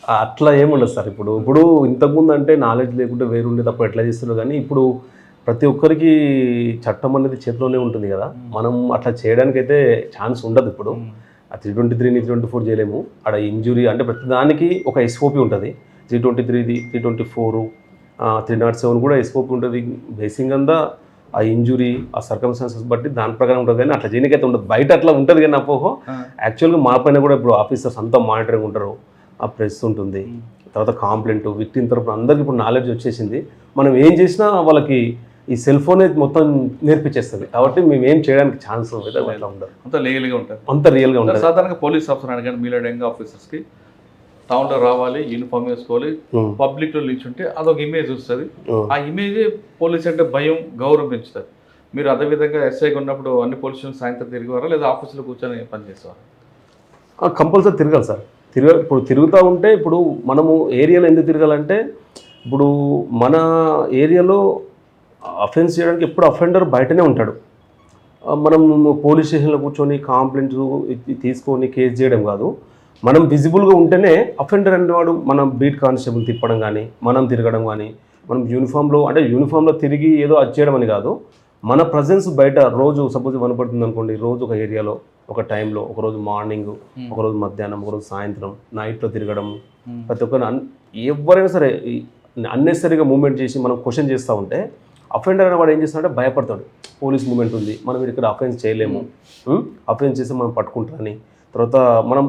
అట్లా ఏముండదు సార్. ఇప్పుడు ఇంతకుముందు అంటే నాలెడ్జ్ లేకుంటే వేరు ఉండేది, అప్పుడు ఎట్లా చేస్తున్నారు. కానీ ఇప్పుడు ప్రతి ఒక్కరికి చట్టం అనేది చేతిలోనే ఉంటుంది కదా, మనం అట్లా చేయడానికైతే ఛాన్స్ ఉండదు. ఇప్పుడు ఆ 323ని 324 చేయలేము. అక్కడ ఇంజురీ అంటే ప్రతి దానికి ఒక SOP ఉంటుంది. 323, 324, 307 కూడా SOP ఉంటుంది. బేసిక్ అంతా ఆ ఇంజురీ ఆ సర్కమ్స్టాన్సెస్ బట్టి దాని ప్రకారం ఉంటుంది, కానీ అట్లా చేయనికైతే ఉండదు. బయట అట్లా ఉంటుంది కానీ అపోహ యాక్చువల్గా మా పైన కూడా ఇప్పుడు ఆఫీసర్స్ అంతా మానిటరింగ్ ఉంటారు, ఆ ప్రెస్ ఉంటుంది, తర్వాత కాంప్లైంట్ విక్టిమ్ తరపున అందరికి ఇప్పుడు నాలెడ్జ్ వచ్చేసింది. మనం ఏం చేసినా వాళ్ళకి ఈ సెల్ ఫోనే మొత్తం నేర్పించేస్తుంది. కాబట్టి మేము ఏం చేయడానికి ఛాన్స్ అట్లా ఉండదు, అంత లీగల్గా ఉంటుంది, అంత రియల్గా ఉంటుంది. సాధారణంగా పోలీస్ ఆఫీసర్ అనగానే మీలాంటి యంగ్ ఆఫీసర్స్కి టౌన్లో రావాలి, యూనిఫామ్ వేసుకోవాలి, పబ్లిక్లో నిల్చుంటే అదొక ఇమేజ్ వస్తుంది. ఆ ఇమేజే పోలీస్ అంటే భయం, గౌరవం పెంచుతుంది. మీరు అదేవిధంగా ఎస్ఐగా ఉన్నప్పుడు అన్ని పోలీస్ స్టేషన్ సాయంత్రం తిరిగేవారా లేదా ఆఫీసులో కూర్చొని పనిచేసేవారు? కంపల్సరీ తిరగాలి సార్. ఇప్పుడు తిరుగుతూ ఉంటే ఇప్పుడు మనము ఏరియాలో ఎందుకు తిరగాలంటే, ఇప్పుడు మన ఏరియాలో అఫెన్స్ చేయడానికి ఎప్పుడు అఫెండర్ బయటనే ఉంటాడు. మనం పోలీస్ స్టేషన్లో కూర్చొని కాంప్లైంట్స్ తీసుకొని కేసు చేయడం కాదు. మనం విజిబుల్గా ఉంటేనే అఫెండర్ అనేవాడు మనం బీట్ కానిస్టేబుల్ తిప్పడం కానీ మనం తిరగడం కానీ మనం యూనిఫామ్లో తిరిగి ఏదో అది చేయడం అని కాదు, మన ప్రజెన్స్ బయట రోజు సపోజ్ కనపడుతుంది అనుకోండి, రోజు ఒక ఏరియాలో ఒక టైంలో, ఒకరోజు మార్నింగ్, ఒకరోజు మధ్యాహ్నం, ఒకరోజు సాయంత్రం, నైట్లో తిరగడం, ప్రతి ఒక్కరు ఎవరైనా సరే అన్నెసరీగా మూవ్మెంట్ చేసి మనం క్వశ్చన్ చేస్తూ ఉంటే అఫెండర్ అనే వాడు ఏం చేస్తాడంటే భయపడతాడు. పోలీస్ మూవ్మెంట్ ఉంది, మనం ఇక్కడ అఫెన్స్ చేయలేము, అఫెన్స్ చేస్తే మనం పట్టుకుంటారని. తర్వాత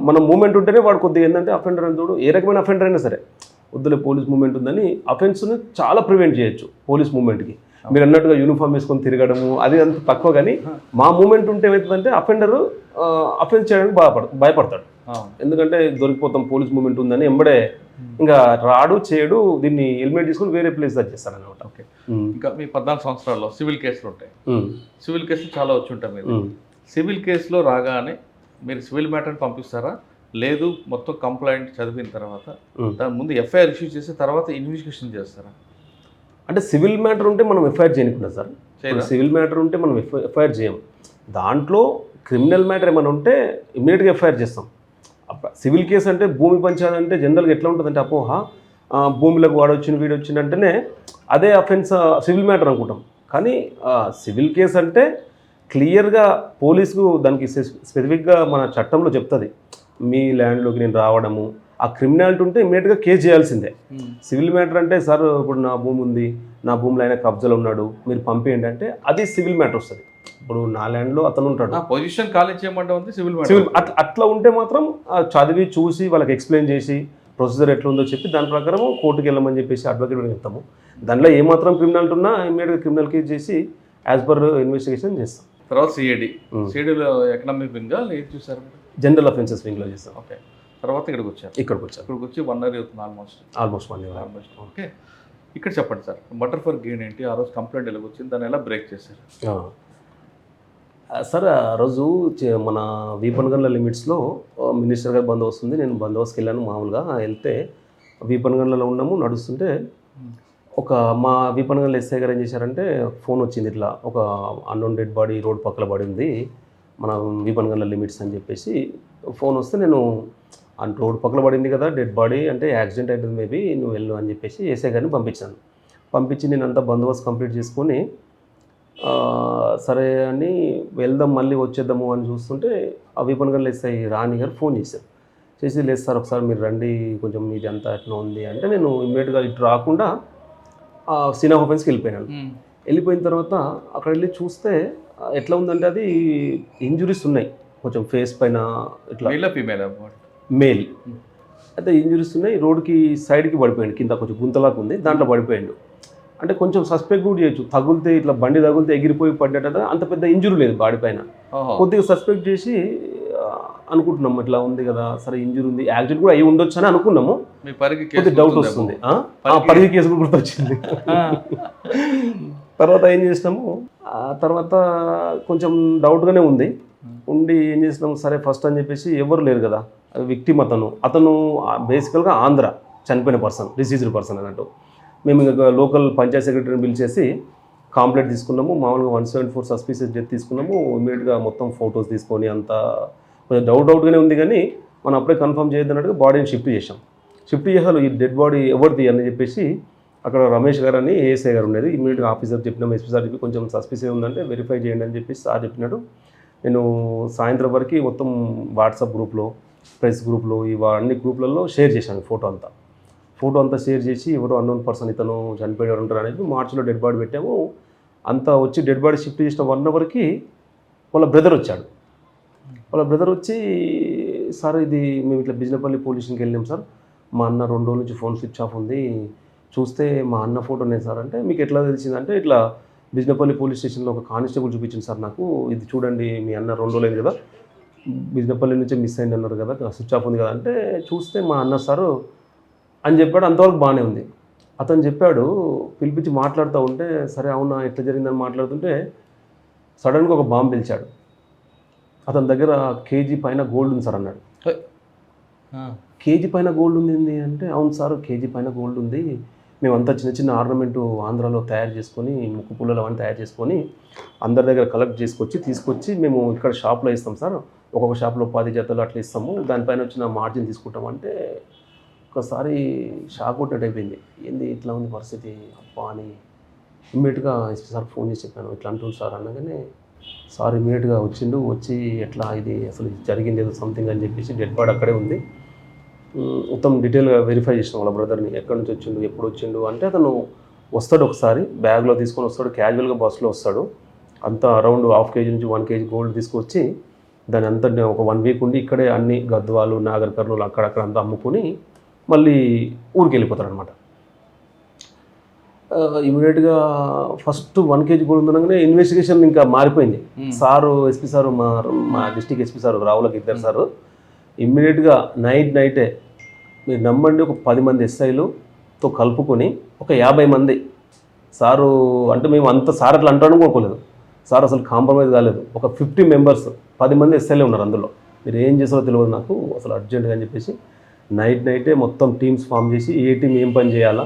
మనం మూవ్మెంట్ ఉంటేనే వాడు కొద్దిగా ఏంటంటే అఫెండర్ అని చూడు, ఏ రకమైన అఫెండర్ అయినా సరే వద్దులే పోలీస్ మూవ్మెంట్ ఉందని అఫెన్స్ని చాలా ప్రివెంట్ చేయొచ్చు పోలీస్ మూవ్మెంట్కి. మీరు అన్నట్టుగా యూనిఫామ్ వేసుకొని తిరగడము అది అంత తక్కువ, కానీ మా మూమెంట్ ఉంటే ఏమవుతుందంటే అఫెండర్ అఫెన్స్ చేయడానికి భయపడతాడు. ఎందుకంటే దొరికిపోతాం పోలీస్ మూమెంట్ ఉందని ఎంబడే ఇంకా రాడు చేయడు, దీన్ని హెల్మెట్ తీసుకొని వేరే ప్లేస్ చేస్తాడు అనమాట. ఓకే, ఇంకా మీ 14 సంవత్సరాల్లో సివిల్ కేసులు ఉంటాయి, సివిల్ కేసులు చాలా వచ్చి ఉంటాయి. మీరు సివిల్ కేసులో రాగానే మీరు సివిల్ మ్యాటర్ని పంపిస్తారా, లేదు మొత్తం కంప్లైంట్ చదివిన తర్వాత దాని ముందు ఎఫ్ఐఆర్ ఇష్యూ చేసిన తర్వాత ఇన్వెస్టిగేషన్ చేస్తారా? అంటే సివిల్ మ్యాటర్ ఉంటే మనం ఎఫ్ఐఆర్ చేయకుండా సార్, సివిల్ మ్యాటర్ ఉంటే మనం ఎఫ్ఐఆర్ చేయం. దాంట్లో క్రిమినల్ మ్యాటర్ ఏమైనా ఉంటే ఇమ్మీడియట్గా ఎఫ్ఐఆర్ చేస్తాం. సివిల్ కేసు అంటే భూమి పంచాయతీ అంటే జనరల్గా ఎట్లా ఉంటుందంటే అపోహ, భూమిలోకి వీడు వచ్చిందంటేనే అదే అఫెన్స్ సివిల్ మ్యాటర్ అనుకుంటాం. కానీ సివిల్ కేసు అంటే క్లియర్గా పోలీసుకు దానికి స్పెసిఫిక్గా మన చట్టంలో చెప్తుంది, మీ ల్యాండ్లోకి నేను రావడము, ఆ క్రిమినాలిటీ ఉంటే ఇమ్మీడియట్గా కేసు చేయాల్సిందే. సివిల్ మ్యాటర్ అంటే సార్ ఇప్పుడు నా భూమి ఉంది, నా భూమిలో ఆయన కబ్జాలో ఉన్నాడు, మీరు పంపేయండి అంటే అది సివిల్ మ్యాటర్ వస్తుంది. ఇప్పుడు నా ల్యాండ్లో అతను ఉంటాడు, పొజిషన్ ఖాళీ చేయమంటే సివిల్ అట్లా ఉంటే మాత్రం చదివి చూసి వాళ్ళకి ఎక్స్ప్లెయిన్ చేసి ప్రొసీజర్ ఎట్లా ఉందో చెప్పి దాని ప్రకారం కోర్టుకి వెళ్ళమని చెప్పేసి అడ్వకేట్ చెప్తాము. దాంట్లో ఏమాత్రం క్రిమినాలిటీ ఉన్నా ఇమ్మీడియట్గా క్రిమినల్ కేసు చేసి యాజ్ పర్ ఇన్వెస్టిగేషన్ చేస్తాం. తర్వాత సిఐడిలో ఎకనామిక్ వింగ్ ఏం చూసారు? జనరల్ అఫెన్సెస్ వింగ్లో చేస్తాం. ఓకే, తర్వాత ఇక్కడికి వచ్చి 1 year అవుతుంది ఆల్మోస్ట్ 1 year. ఓకే, ఇక్కడ చెప్పండి సార్, మర్డర్ ఫర్ గెయిన్ ఏంటి, ఆ రోజు కంప్లైంట్ ఎలా వచ్చింది, దాన్ని ఎలా బ్రేక్ చేశారు? సార్ ఆ రోజు మన వీపన్గన్ల లిమిట్స్లో మినిస్టర్ గారు బందోబస్తు ఉంది, నేను బందోబస్తుకి వెళ్ళాను. మామూలుగా వెళ్తే వీపన్గన్లలో ఉన్నాము, నడుస్తుంటే మా వీపన్గన్ల ఎస్ఐ గారు ఏం చేశారంటే ఫోన్ వచ్చింది, ఇట్లా ఒక అన్నోన్ డెడ్ బాడీ రోడ్ పక్కల పడి ఉంది మన వీపన్గన్ల లిమిట్స్ అని చెప్పేసి ఫోన్ వస్తే నేను రోడ్ పక్కల పడింది కదా డెడ్ బాడీ అంటే యాక్సిడెంట్ అవుతుంది మేబీ, నువ్వు వెళ్ళు అని చెప్పేసి ఎస్ఐ గారిని పంపించి నేను అంతా బందోబస్తు కంప్లీట్ చేసుకొని సరే అని వెళ్దాం మళ్ళీ వచ్చేద్దాము అని చూస్తుంటే ఆ వీపన్గన్ల ఎస్ఐ రాణి గారు ఫోన్ చేసి లేదు సార్ ఒకసారి మీరు రండి, కొంచెం మీది అంతా ఎట్లా ఉంది అంటే నేను ఇమ్మీడియట్గా ఇటు రాకుండా సీన్ ఆఫ్ ఆఫెన్స్కి వెళ్ళిపోయిన తర్వాత అక్కడ వెళ్ళి చూస్తే ఎట్లా ఉందంటే అది ఇంజురీస్ ఉన్నాయి కొంచెం ఫేస్ పైన, ఇట్లా మేల్ అయితే ఇంజురీస్ ఉన్నాయి. రోడ్కి సైడ్కి పడిపోయాడు, కింద కొంచెం గుంతలాగా ఉంది, దాంట్లో పడిపోయాడు. అంటే కొంచెం సస్పెక్ట్ కూడా చేయొచ్చు, తగులితే ఇట్లా బండి తగిలితే ఎగిరిపోయి పడ్డట, అంత పెద్ద ఇంజురీ లేదు బాడీ పైన, కొద్దిగా సస్పెక్ట్ చేసి అనుకుంటున్నాము ఇట్లా ఉంది కదా సరే ఇంజురీ ఉంది, యాక్సిడెంట్ కూడా అయి ఉండొచ్చు అని అనుకున్నాము. కొద్దిగా డౌట్ వస్తుంది, పరిగి కేసు కూడా గుర్తొచ్చింది. తర్వాత ఏం చేసినాము, తర్వాత కొంచెం డౌట్గానే ఉండి ఏం చేసినాము, సరే ఫస్ట్ అని చెప్పేసి ఎవరు లేరు కదా, విక్టిమ్ అతను బేసికల్గా ఆంధ్ర చనిపోయిన పర్సన్, డిసీజ్డ్ పర్సన్ అన్నట్టు. మేము ఇంకా లోకల్ పంచాయత్ సెక్రటరీని పిలిచేసి కాంప్లైంట్ తీసుకున్నాము. మామూలుగా 174 సస్పీషియస్ డెత్ తీసుకున్నాము. ఇమీడియట్గా మొత్తం ఫొటోస్ తీసుకొని అంతా కొంచెం డౌట్గానే ఉంది, కానీ మనం అప్పుడే కన్ఫర్మ్ చేయొద్దన్నట్టుగా బాడీని షిఫ్ట్ చేసాం. ఈ డెడ్ బాడీ ఎవరిది అని చెప్పేసి అక్కడ రమేష్ గారు అని ఏఎస్ఐ గారు ఉండేది, ఇమీడియట్గా ఆఫీసర్ చెప్పినాం, ఎస్పీ సార్ చెప్పి కొంచెం సస్పీషియస్ ఉందంటే వెరిఫై చేయండి అని చెప్పేసి సార్ చెప్పినాడు. నేను సాయంత్రం వరకు మొత్తం వాట్సాప్ గ్రూప్లో, ప్రెస్ గ్రూప్లో, అన్ని గ్రూప్లలో షేర్ చేశాను ఫోటో అంతా షేర్ చేసి ఎవరో అన్నోన్ పర్సన్ ఇతను చనిపోయారు ఉంటారు అనేది. మార్చిలో డెడ్ బాడీ పెట్టాము. అంతా వచ్చి డెడ్ బాడీ షిఫ్ట్ చేసిన 1 hourకి వాళ్ళ బ్రదర్ వచ్చి సార్ ఇది మేము ఇట్లా బిజినపల్లి పోలీస్ స్టేషన్కి వెళ్ళాం సార్, మా అన్న 2 రోజుల నుంచి ఫోన్ స్విచ్ ఆఫ్ ఉంది, చూస్తే మా అన్న ఫోటోనే సార్ అంటే మీకు ఎట్లా తెలిసిందంటే ఇట్లా బిజినపల్లి పోలీస్ స్టేషన్లో ఒక కానిస్టేబుల్ చూపించింది సార్ నాకు, ఇది చూడండి మీ అన్న 2 రోజులైంది కదా, బిజినపల్లి నుంచే మిస్ అయింది అన్నారు కదా, స్విచ్ ఆఫ్ ఉంది కదా అంటే చూస్తే మా అన్న సార్ అని చెప్పాడు. అంతవరకు బాగానే ఉంది. అతను చెప్పాడు, పిలిపించి మాట్లాడుతూ ఉంటే సరే అవునా ఎట్లా జరిగిందని మాట్లాడుతుంటే సడన్గా ఒక బాంబు పిలిచాడు. అతని దగ్గర కేజీ పైన గోల్డ్ ఉంది సార్ అన్నాడు. కేజీ పైన గోల్డ్ ఉంది అంటే అవును సార్ కేజీ పైన గోల్డ్ ఉంది, మేమంతా చిన్న ఆర్నమెంటు ఆంధ్రాలో తయారు చేసుకొని ముక్కు పుల్లలు అవన్నీ తయారు చేసుకొని అందరి దగ్గర కలెక్ట్ తీసుకొచ్చి మేము ఇక్కడ షాప్లో ఇస్తాం సార్, ఒక్కొక్క షాప్లో 10 జతలు అట్లా ఇస్తాము, దానిపైన వచ్చిన మార్జిన్ తీసుకుంటాం అంటే ఒకసారి షాక్ కొట్టేట్ అయిపోయింది. ఏంది ఇట్లా ఉంది పరిస్థితి అబ్బా అని ఇమ్మీడియట్గా ఎస్పీ సార్ ఫోన్ చేసి చెప్పాను, ఇట్లా అంటుంది సార్ అనగానే సార్ ఇమ్మీడియట్గా వచ్చి ఎట్లా ఇది అసలు జరిగింది ఏదో సంథింగ్ అని చెప్పేసి డెడ్ బాడీ అక్కడే ఉంది. మొత్తం డీటెయిల్గా వెరిఫై చేసిన వాళ్ళ బ్రదర్ని, ఎక్కడి నుంచి వచ్చిండు, ఎప్పుడు వచ్చిండు అంటే అతను వస్తాడు, ఒకసారి బ్యాగ్లో తీసుకొని వస్తాడు, క్యాజువల్గా బస్సులో వస్తాడు. అంతా అరౌండ్ 1/2 kg నుంచి 1 kg గోల్డ్ తీసుకొచ్చి దాని అంతా ఒక 1 వీక్ ఉండి ఇక్కడే అన్ని గద్వాలు, నాగర్ కర్నూలు అక్కడక్కడ అంతా అమ్ముకొని మళ్ళీ ఊరికి వెళ్ళిపోతాడు అనమాట. ఇమీడియట్గా ఫస్ట్ 1 kg గోల్డ్ ఉండగానే ఇన్వెస్టిగేషన్ ఇంకా మారిపోయింది. సారు ఎస్పీ సారు మా డిస్టిక్ ఎస్పీ సారు రావులకి ఇద్దరు సారు ఇమ్మీడియట్గా నైటే మీరు నమ్మండి ఒక 10 మంది ఎస్ఐలతో కలుపుకొని ఒక 50 మంది సారు అంటే మేము అంత సార్ అట్లా అంటాను కోరుకోలేదు. సార్ అసలు కాంప్రమైజ్ కాలేదు. ఒక 50 మెంబర్స్ 10 మంది ఎస్ఐలే ఉన్నారు అందులో. మీరు ఏం చేసారో తెలియదు నాకు అసలు అర్జెంటుగా అని చెప్పేసి నైటే మొత్తం టీమ్స్ ఫామ్ చేసి ఏ టీం ఏం పని చేయాలా,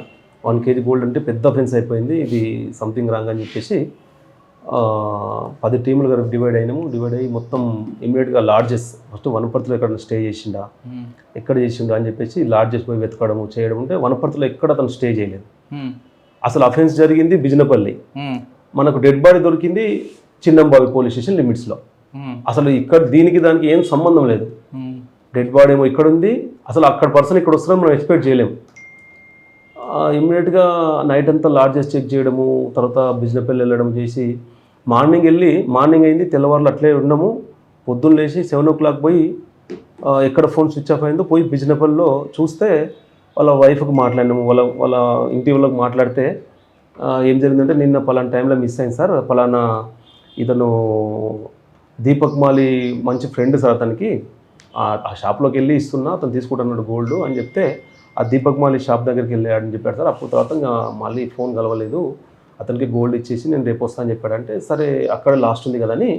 1 kg గోల్డ్ అంటే పెద్ద ఫ్రెండ్స్ అయిపోయింది, ఇది సంథింగ్ రాంగ్ అని చెప్పేసి 10 టీములుగా డివైడ్ అయ్యి మొత్తం ఇమ్మీడియట్గా లాడ్జెస్ ఫస్ట్ వనపర్తిలో ఎక్కడ స్టే చేసిండా, ఎక్కడ చేసిండా అని చెప్పేసి లాడ్జెస్ పోయి వెతకడము చేయడం. అంటే వనపర్తిలో ఎక్కడ అతను స్టే చేయలేదు. అసలు అఫెన్స్ జరిగింది బిజినపల్లి, మనకు డెడ్ బాడీ దొరికింది చిన్నంబావి పోలీస్ స్టేషన్ లిమిట్స్లో. అసలు ఇక్కడ దీనికి దానికి ఏం సంబంధం లేదు. డెడ్ బాడీ ఏమో ఇక్కడ ఉంది, అసలు అక్కడ పర్సన్ ఇక్కడ వస్తున్నారని మనం ఎక్స్పెక్ట్ చేయలేము. ఇమ్మీడియట్గా నైట్ అంతా లాడ్జెస్ చెక్ చేయడము, తర్వాత బిజినపల్లి వెళ్ళడం చేసి మార్నింగ్ అయింది, తెల్లవారులు అట్లే ఉన్నాము. పొద్దున్న లేచి 7 o'clock పోయి ఎక్కడ ఫోన్ స్విచ్ ఆఫ్ అయిందో పోయి బిజినపల్లిలో చూస్తే వాళ్ళ వైఫ్కి మాట్లాడినాము, వాళ్ళ ఇంటి వాళ్ళకి మాట్లాడితే ఏం జరిగిందంటే నిన్న పలానా టైంలో మిస్ అయింది సార్, పలానా ఇతను దీపక్ మాలి మంచి ఫ్రెండ్ సార్ అతనికి, ఆ షాప్లోకి వెళ్ళి ఇస్తున్నా అతను తీసుకుంటున్నాడు గోల్డ్ అని చెప్తే ఆ దీపక్ మాలి షాప్ దగ్గరికి వెళ్ళాడని చెప్పాడు సార్. అప్పుడు తర్వాత ఇంకా మళ్ళీ ఫోన్ కలవలేదు, అతనికి గోల్డ్ ఇచ్చేసి నేను రేపు వస్తాను అని చెప్పాడంటే సరే అక్కడ లాస్ట్ ఉంది కదా అని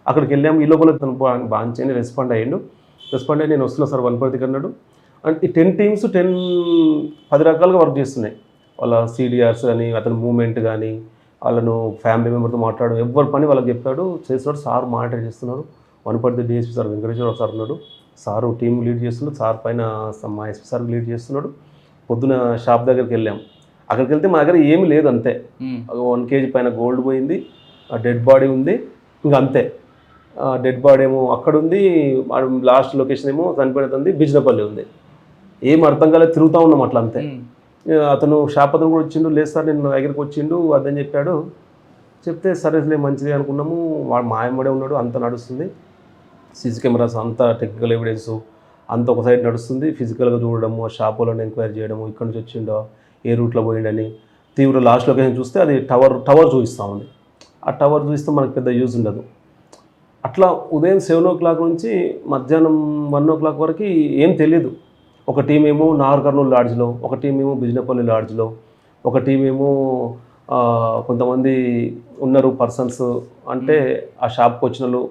అక్కడికి వెళ్ళాము. ఈ లోపల తను బాగా రెస్పాండ్ అయ్యి నేను వస్తున్నా సార్ వనపర్తికి అన్నాడు. అంటే 10 టీమ్స్ 10 రకాలుగా వర్క్ చేస్తున్నాయి. వాళ్ళ CDRs కానీ అతని మూమెంట్ కానీ వాళ్ళను ఫ్యామిలీ మెంబర్తో మాట్లాడడం ఎవరి పని వాళ్ళకి చెప్పాడు, చేస్తున్నాడు. సార్ మానిటర్ చేస్తున్నారు. Wanaparthy DSP sir Venkateswara sir ఉన్నాడు, సారు టీం లీడ్ చేస్తున్నాడు, సార్ పైన మా SP సార్ లీడ్ చేస్తున్నాడు. పొద్దున షాప్ దగ్గరికి వెళ్ళాము. అక్కడికి వెళ్తే మా దగ్గర ఏమీ లేదు, అంతే 1 kg పైన గోల్డ్ పోయింది, డెడ్ బాడీ ఉంది, ఇంకా అంతే. డెడ్ బాడీ ఏమో అక్కడ ఉంది, లాస్ట్ లొకేషన్ ఏమో చనిపోయినది బిజినపల్లి ఉంది. ఏం అర్థం కాలేదు, తిరుగుతూ ఉన్నాం అట్లా అంతే. అతను షాప్ అతను కూడా వచ్చిండు, లేదు సార్ నేను దగ్గరికి వచ్చిండు అదని చెప్పాడు. చెప్తే సరేలే మంచిది అనుకున్నాము. వాడు మాయమ్మడే ఉన్నాడు, అంత నడుస్తుంది, సీసీ కెమెరాస్ అంతా టెక్నికల్ ఎవిడెన్స్ అంత ఒక సైడ్ నడుస్తుంది. ఫిజికల్గా చూడడము, ఆ షాప్ వాళ్ళని ఎంక్వైరీ చేయడము, ఇక్కడ నుంచి వచ్చిండో ఏ రూట్లో పోయిండని. తీవ్ర లాస్ట్ లొకేషన్ చూస్తే అది టవర్ చూపిస్తూ ఉంది. ఆ టవర్ చూపిస్తే మనకు పెద్ద యూజ్ ఉండదు. అట్లా ఉదయం 7 o'clock నుంచి మధ్యాహ్నం 1 o'clock వరకు ఏం తెలియదు. ఒక టీం ఏమో నాగర్ కర్నూలు లాడ్జ్లో, ఒక టీం ఏమో బిజినపల్లి లాడ్జ్లో, ఒక టీం ఏమో కొంతమంది ఉన్నారు పర్సన్స్, అంటే ఆ షాప్కి వచ్చిన వాళ్ళు.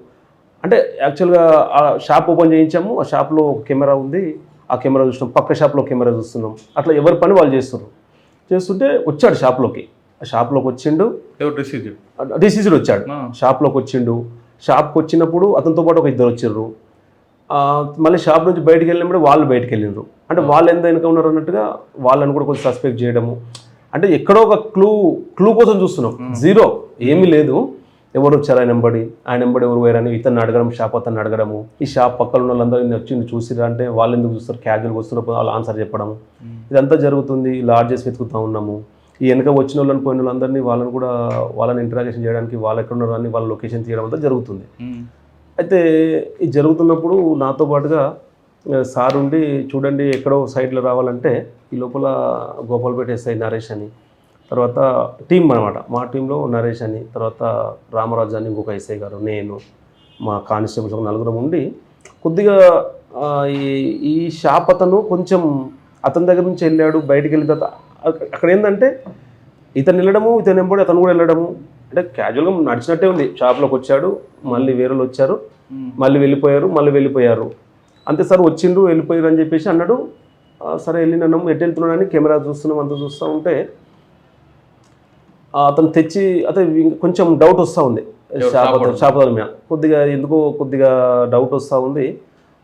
అంటే యాక్చువల్గా ఆ షాప్ ఓపెన్ చేయించాము, ఆ షాప్లో ఒక కెమెరా ఉంది, ఆ కెమెరా చూస్తున్నాం, పక్క షాప్లో కెమెరా చూస్తున్నాం. అట్లా ఎవరి పని వాళ్ళు చేస్తుంటే వచ్చాడు షాప్లోకి. ఆ షాప్లోకి వచ్చిండు, డిసీజ్డ్ వచ్చాడు, షాప్లోకి వచ్చిండు. షాప్కి వచ్చినప్పుడు అతనితో పాటు ఒక 2 వచ్చారు. మళ్ళీ షాప్ నుంచి బయటికి వెళ్ళినప్పుడు వాళ్ళు బయటికి వెళ్ళినారు. అంటే వాళ్ళు ఎంత వెనుక ఉన్నారు అన్నట్టుగా వాళ్ళని కూడా కొంచెం సస్పెక్ట్ చేయడము. అంటే ఎక్కడో ఒక క్లూ కోసం చూస్తున్నాం, జీరో ఏమీ లేదు. ఎవరు వచ్చారు ఆయన ఎంబడి ఎవరు వేరని ఇతన్ని అడగడం, షాప్ అతన్ని అడగడము. ఈ షాప్ పక్కన ఉన్న వాళ్ళందరూ వచ్చింది చూసిరా అంటే వాళ్ళు ఎందుకు చూస్తారు, క్యాజువల్గా వస్తున్నప్పుడు వాళ్ళు ఆన్సర్ చెప్పడము. ఇదంతా జరుగుతుంది. లాడ్జెస్ వెతుకుతూ ఉన్నాము. ఈ వెనక వచ్చిన వాళ్ళని పోయిన వాళ్ళందరినీ వాళ్ళని ఇంటరాగేషన్ చేయడానికి వాళ్ళు ఎక్కడ ఉన్నారో అని వాళ్ళ లొకేషన్ తీయడం అంతా జరుగుతుంది. అయితే ఇది జరుగుతున్నప్పుడు నాతో పాటుగా సార్ ఉండి చూడండి ఎక్కడో సైడ్లో రావాలంటే ఈ లోపల గోపాల్పేట SI నరేష్ అని, తర్వాత టీం అనమాట, మా టీంలో నరేష్ అని, తర్వాత రామరాజు అని ఇంకొక SI గారు, నేను, మా కానిస్టేబుల్స్ ఒక 4 ఉండి కొద్దిగా ఈ షాప్ అతను కొంచెం అతని దగ్గర నుంచి వెళ్ళాడు. బయటికి వెళ్ళిన తర్వాత అక్కడ ఏంటంటే ఇతను వెళ్ళడము, ఇతను వెంబడి అతను కూడా వెళ్ళడము. అంటే క్యాజువల్గా నడిచినట్టే ఉంది. షాప్లోకి వచ్చాడు, మళ్ళీ వేరే వాళ్ళు వచ్చారు, మళ్ళీ వెళ్ళిపోయారు. అంతే సార్ వచ్చిండు వెళ్ళిపోయారు అని చెప్పేసి అన్నాడు. సరే వెళ్ళినాము, ఎటు వెళ్తున్నాడని కెమెరా చూస్తున్నాం, అంతా చూస్తూ ఉంటే అతను కొంచెం డౌట్ వస్తూ ఉంది. షాపదల్ మీద కొద్దిగా డౌట్ వస్తూ ఉంది.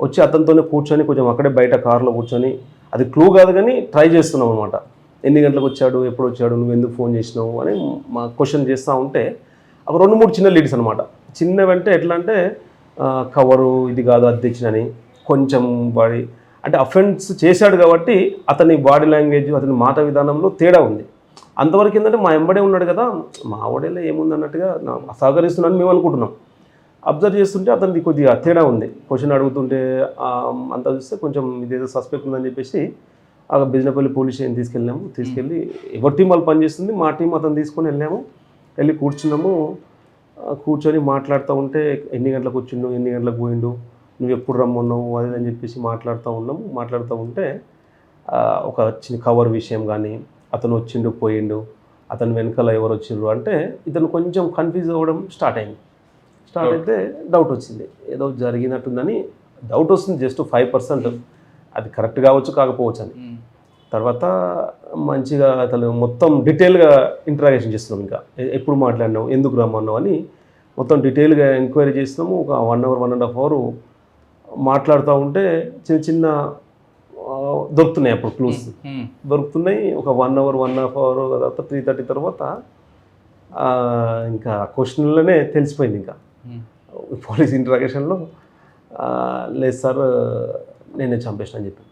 వచ్చి అతనితోనే కూర్చొని కొంచెం అక్కడే బయట కార్లో కూర్చొని, అది క్లూ కాదు కానీ ట్రై చేస్తున్నాం అనమాట. ఎన్ని గంటలకు వచ్చాడు, ఎప్పుడు వచ్చాడు, నువ్వు ఎందుకు ఫోన్ చేసినావు అని మా క్వశ్చన్ చేస్తూ ఉంటే ఒక 2-3 చిన్న లీడ్స్ అనమాట. చిన్నవంటే ఎట్లా అంటే కవరు ఇది కాదు అది తెచ్చినని కొంచెం బాడీ అంటే అఫెన్స్ చేశాడు కాబట్టి అతని బాడీ లాంగ్వేజ్, అతని మాట విధానంలో తేడా ఉంది. అంతవరకు ఏంటంటే మా ఎంబడే ఉన్నాడు కదా, మా ఆవిడేలో ఏముంది అన్నట్టుగా సహకరిస్తున్నాను మేము అనుకుంటున్నాం. అబ్జర్వ్ చేస్తుంటే అతనికి కొద్దిగా తేడా ఉంది. క్వశ్చన్ అడుగుతుంటే అంతా చూస్తే కొంచెం ఇదేదో సస్పెక్ట్ ఉందని చెప్పేసి ఆ బిజినపల్లి పోలీస్ స్టేషన్ తీసుకెళ్ళి ఎవరి టీం వాళ్ళు పనిచేస్తుంది, మా టీం అతను తీసుకొని వెళ్ళి కూర్చొని మాట్లాడుతూ ఉంటే ఎన్ని గంటలకు వచ్చిండు, ఎన్ని గంటలకు పోయిండు, నువ్వు ఎప్పుడు రమ్మన్నావు అది అని చెప్పేసి మాట్లాడుతూ ఉంటే ఒక చిన్న కవర్ విషయం కానీ, అతను వచ్చిండు పోయిండు, అతను వెనకాల ఎవరు వచ్చిండ్రు అంటే ఇతను కొంచెం కన్ఫ్యూజ్ అవ్వడం స్టార్ట్ అయితే డౌట్ వచ్చింది. ఏదో జరిగినట్టుందని డౌట్ వస్తుంది, జస్ట్ 5%. అది కరెక్ట్ కావచ్చు కాకపోవచ్చు అని. తర్వాత మంచిగా అతను మొత్తం డీటెయిల్గా ఇంటరాగేషన్ చేస్తున్నాం. ఇంకా ఎప్పుడు మాట్లాడినావు, ఎందుకు రమ్మన్నావు అని మొత్తం డీటెయిల్గా ఎంక్వైరీ చేస్తున్నాము. ఒక 1 hour 1.5 hour మాట్లాడుతూ ఉంటే చిన్న దొరుకుతున్నాయి. అప్పుడు క్లూస్ దొరుకుతున్నాయి. ఒక 1 hour 1.5 hour తర్వాత 3:30 తర్వాత ఇంకా క్వశ్చన్లోనే తెలిసిపోయింది. ఇంకా పోలీస్ ఇంటరాగేషన్లో లేదు సార్ నేనే చంపేసిన అని చెప్పాను.